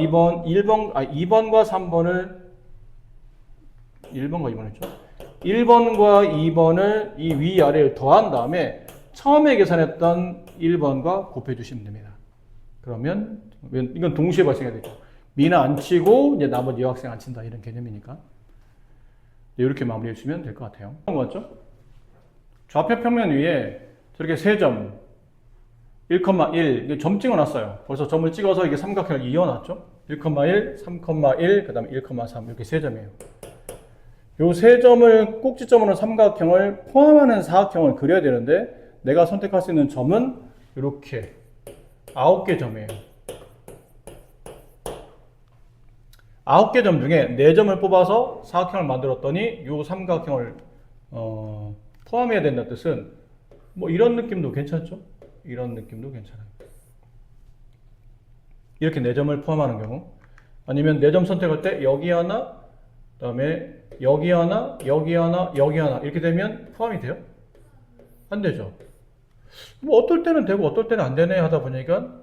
Speaker 1: 2번을 이 위아래를 더한 다음에 처음에 계산했던 1번과 곱해 주시면 됩니다. 그러면 이건 동시에 발생해야 되죠. 미나 안 치고 이제 나머지 여학생 안 친다 이런 개념이니까 이렇게 마무리해 주시면 될 것 같아요. 맞죠? 좌표 평면 위에 저렇게 3점 1,1 점 찍어놨어요. 벌써 점을 찍어서 이게 삼각형을 이어놨죠. 1,1, 3,1, 그 다음에 1,3 이렇게 3점이에요. 요 3점을 꼭지점으로 삼각형을 포함하는 사각형을 그려야 되는데 내가 선택할 수 있는 점은 이렇게 9개 점이에요. 9개 점 중에 4점을 뽑아서 사각형을 만들었더니 요 삼각형을 포함해야 된다는 뜻은 뭐 이런 느낌도 괜찮죠? 이런 느낌도 괜찮아요. 이렇게 4점을 포함하는 경우 아니면 4점 선택할 때 여기 하나 그 다음에 여기 하나 여기 하나 여기 하나 이렇게 되면 포함이 돼요? 안 되죠. 뭐 어떨 때는 되고 어떨 때는 안 되네 하다 보니까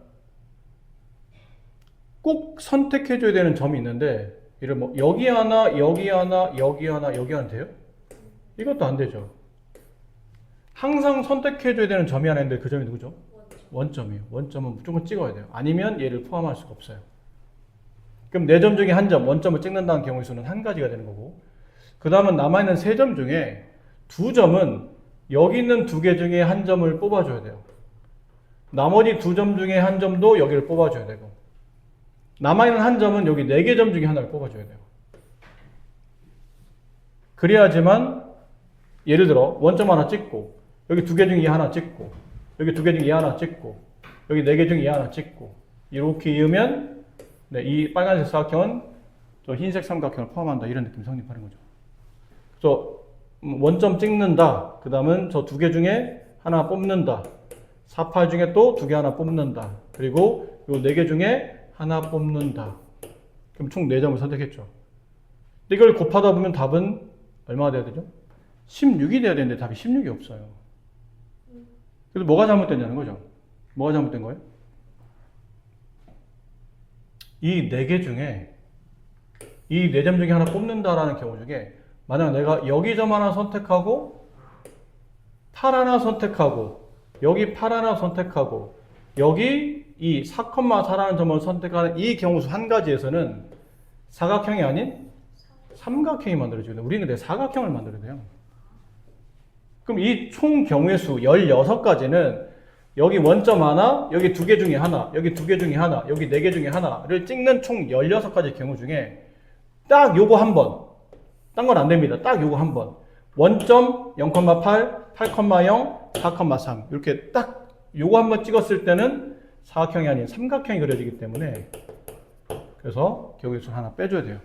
Speaker 1: 꼭 선택해 줘야 되는 점이 있는데 예를 뭐 여기 하나 여기 하나 여기 하나 여기 하나 돼요? 이것도 안 되죠. 항상 선택해 줘야 되는 점이 하나 있는데 그 점이 누구죠? 원점이에요. 원점은 무조건 찍어야 돼요. 아니면 얘를 포함할 수가 없어요. 그럼 4점 중에 한 점, 원점을 찍는다는 경우의 수는 한 가지가 되는 거고 그 다음은 남아있는 3점 중에 2점은 여기 있는 2개 중에 한 점을 뽑아줘야 돼요. 나머지 2점 중에 한 점도 여기를 뽑아줘야 되고 남아있는 한 점은 여기 4개 점 중에 하나를 뽑아줘야 돼요. 그래야지만 예를 들어 원점 하나 찍고 여기 2개 중에 하나 찍고 여기 2개 중에 하나 찍고 여기 4개 중에 하나 찍고 이렇게 이으면 네, 이 빨간색 사각형은 저 흰색 삼각형을 포함한다. 이런 느낌 성립하는 거죠. 그래서 원점 찍는다. 그 다음은 저 두 개 중에 하나 뽑는다. 4, 8 중에 또 두 개 하나 뽑는다. 그리고 요 네 개 중에 하나 뽑는다. 그럼 총 4점을 선택했죠. 이걸 곱하다 보면 답은 얼마가 돼야 되죠? 16이 돼야 되는데 답이 16이 없어요. 그래서 뭐가 잘못됐냐는 거죠. 뭐가 잘못된 거예요? 이 4개 중에 이 4점 중에 하나 뽑는다라는 경우 중에 만약 내가 여기 점 하나 선택하고 8 하나 선택하고 여기 8 하나 선택하고 여기 이 4,4라는 점을 선택하는 이 경우수 한 가지에서는 사각형이 아닌 삼각형이 만들어지거든요. 우리는 근데 사각형을 만들어야 돼요. 그럼 이 총 경우의 수 16가지는 여기 원점 하나, 여기 2개 중에 하나, 여기 2개 중에 하나, 여기 4개 중에 하나를 찍는 총 16가지 경우 중에 딱 요거 한 번, 딴 건 안 됩니다. 딱 요거 한 번. 원점 0,8, 8,0, 4,3 이렇게 딱 요거 한 번 찍었을 때는 사각형이 아닌 삼각형이 그려지기 때문에 그래서 경우의 수 하나 빼줘야 돼요.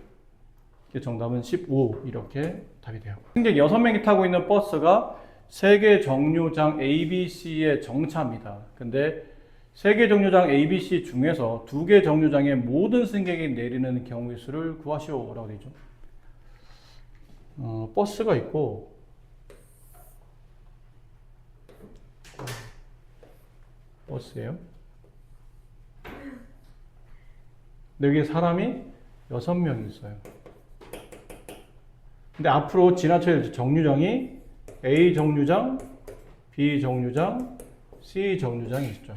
Speaker 1: 정답은 15 이렇게 답이 돼요. 근데 6명이 타고 있는 버스가 3개 정류장 A, B, C의 정차입니다. 근데 3개 정류장 A, B, C 중에서 2개 정류장의 모든 승객이 내리는 경우의 수를 구하시오라고 되어 있죠. 버스가 있고 버스예요. 근데 여기 사람이 6명이 있어요. 근데 앞으로 지나쳐야 될 정류장이 A 정류장, B 정류장, C 정류장이 있죠.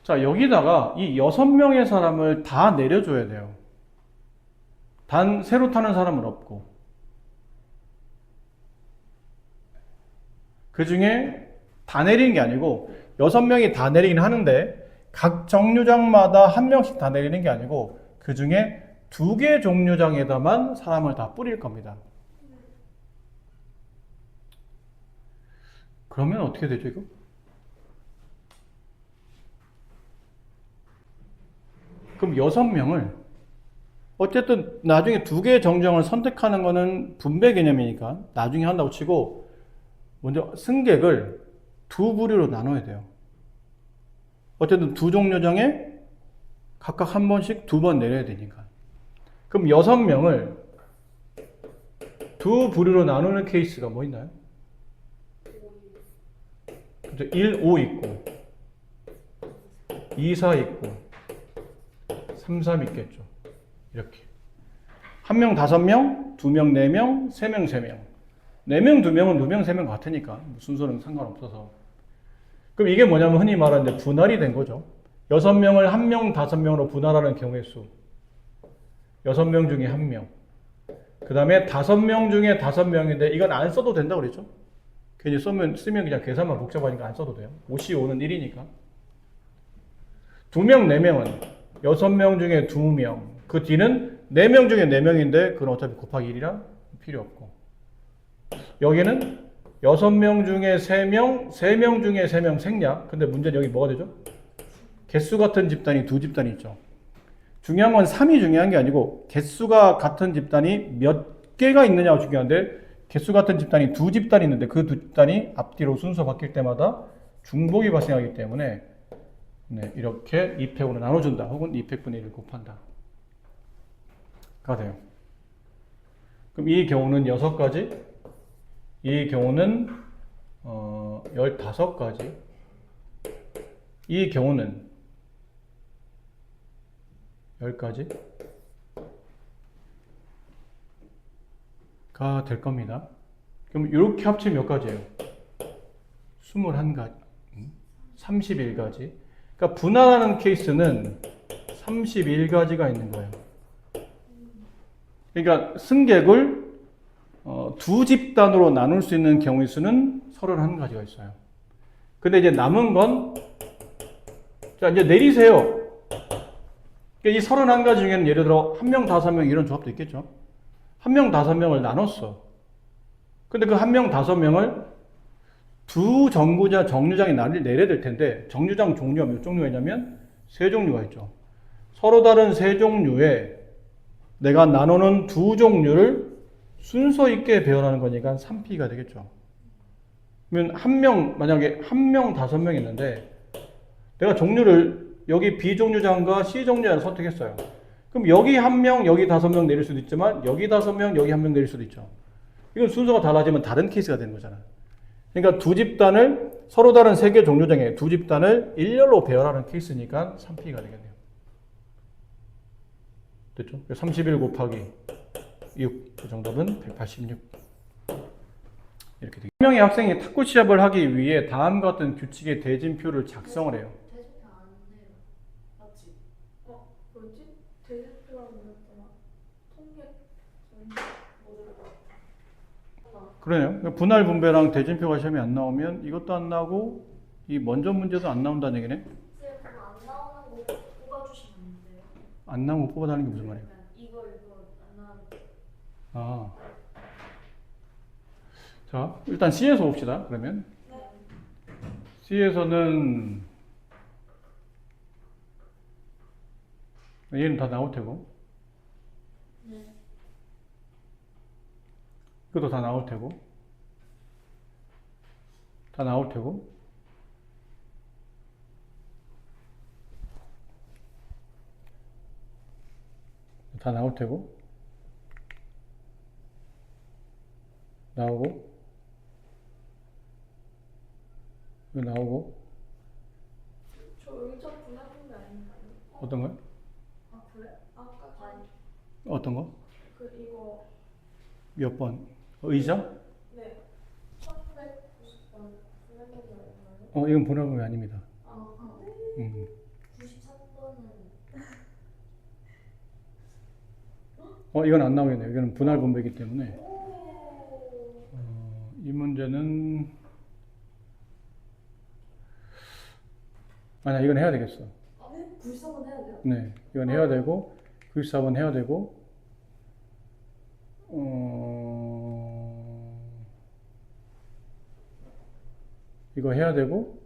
Speaker 1: 자, 여기다가 이 6명의 사람을 다 내려줘야 돼요. 단 새로 타는 사람은 없고. 그 중에 다 내리는 게 아니고 6명이 다 내리긴 하는데 각 정류장마다 한 명씩 다 내리는 게 아니고 그 중에 2개 정류장에다만 사람을 다 뿌릴 겁니다. 그러면 어떻게 되죠, 이거? 그럼 6명을 어쨌든 나중에 2개의 정류장을 선택하는 거는 분배 개념이니까 나중에 한다고 치고 먼저 승객을 2부류로 나눠야 돼요. 어쨌든 2정류장에 각각 한 번씩 2번 내려야 되니까. 그럼 6명을 2부류로 나누는 케이스가 뭐 있나요? 1, 5 있고 2, 4 있고 3, 3 있겠죠. 이렇게. 1명 5명, 2명 4명, 3명 3명. 4명 2명은 2명 3명 같으니까 순서는 상관없어서. 그럼 이게 뭐냐면 흔히 말하는데 분할이 된 거죠. 6명을 1명 5명으로 분할하는 경우의 수. 6명 중에 1명. 그 다음에 5명 중에 5명인데 이건 안 써도 된다고 그랬죠. 괜히 쓰면 그냥 계산만 복잡하니까 안 써도 돼요. 55는 1이니까. 2명, 4명은 6명 중에 2명. 그 뒤는 4명 중에 4명인데 그건 어차피 곱하기 1이라 필요 없고. 여기는 6명 중에 3명, 3명 중에 3명 생략. 근데 문제는 여기 뭐가 되죠? 개수 같은 집단이 2집단이 있죠. 중요한 건 3이 중요한 게 아니고 개수가 같은 집단이 몇 개가 있느냐가 중요한데 개수 같은 집단이 2집단이 있는데 그 2집단이 앞뒤로 순서 바뀔 때마다 중복이 발생하기 때문에 네, 이렇게 2팩으로 나눠준다. 혹은 2팩분의 1을 곱한다. 가 돼요. 그럼 이 경우는 6가지, 이 경우는 15가지, 이 경우는 10가지 가 될 겁니다. 그럼 이렇게 합치면 몇 가지예요? 21가지, 31가지. 그러니까 분할하는 케이스는 31가지가 있는 거예요. 그러니까 승객을 2집단으로 나눌 수 있는 경우의 수는 31가지가 있어요. 근데 이제 남은 건, 자, 이제 내리세요. 그러니까 이 31가지 중에는 예를 들어 1명, 5명 이런 조합도 있겠죠. 1명, 5명을 나눴어. 근데 그 1명, 5명을 두 정류장이 내려야 텐데 정류장 종류가 몇 종류가 있냐면 세 종류가 있죠. 서로 다른 세 종류에 내가 나누는 두 종류를 순서 있게 배열하는 거니까 3P가 되겠죠. 그러면 만약에 한 명, 5명 있는데 내가 종류를 여기 B 종류장과 C 종류장을 선택했어요. 그럼 여기 1명, 여기 5명 내릴 수도 있지만 여기 5명, 여기 1명 내릴 수도 있죠. 이건 순서가 달라지면 다른 케이스가 되는 거잖아요. 그러니까 두 집단을 서로 다른 세 개 종류장에 두 집단을 일렬로 배열하는 케이스니까 3P가 되겠네요. 됐죠? 31 곱하기 6. 그 정답은 186. 이렇게 되겠습니다. 한 명의 학생이 탁구 시합을 하기 위해 다음과 같은 규칙의 대진표를 작성을 해요.
Speaker 2: 대진표 안 해요. 맞지? 뭐지? 대진표라고 그랬더라. 통계
Speaker 1: 그러네요. 분할 분배랑 대진표가 시험에 안 나오면 이것도 안 나오고 이 먼저 문제도 안 나온다는 얘기네.
Speaker 2: 쌤 그거 안 나오는 거 뽑아주시면 안 돼요?
Speaker 1: 안 나오면 뽑아다는 게 무슨 말이에요?
Speaker 2: 이거 안 나오는 거.
Speaker 1: 아. 자, 일단 C에서 봅시다. 그러면
Speaker 2: 네.
Speaker 1: C에서는 얘는 다 나올 테고
Speaker 2: 네.
Speaker 1: 이것도 다 나올 테고 다 나올 테고 다 나올 테고 나오고 이거 나오고
Speaker 2: 저 의자 분해본 게 아닌가요?
Speaker 1: 어떤 거요?
Speaker 2: 아 그래? 아까 아니.
Speaker 1: 어떤 거?
Speaker 2: 그 이거
Speaker 1: 몇 번? 의자?
Speaker 2: 네. 1190번 분해본 게 아닌가요?
Speaker 1: 이건 분할금이 아닙니다.
Speaker 2: 아, 93번은
Speaker 1: 이건 안 나오겠네요. 이거는 분할 분배이기 때문에
Speaker 2: 오.
Speaker 1: 이 문제는 아니야, 이건 해야 되겠어.
Speaker 2: 네? 93번 해야 돼요?
Speaker 1: 네, 이건 해야 되고 94번 해야 되고 이거 해야 되고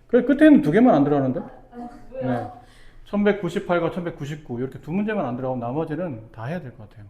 Speaker 1: 그래 끝에는 두 개만 안 들어가는데?
Speaker 2: 왜요?
Speaker 1: 네, 1198과 1199 이렇게 두 문제만 안 들어가고 나머지는 다 해야 될 것 같아요.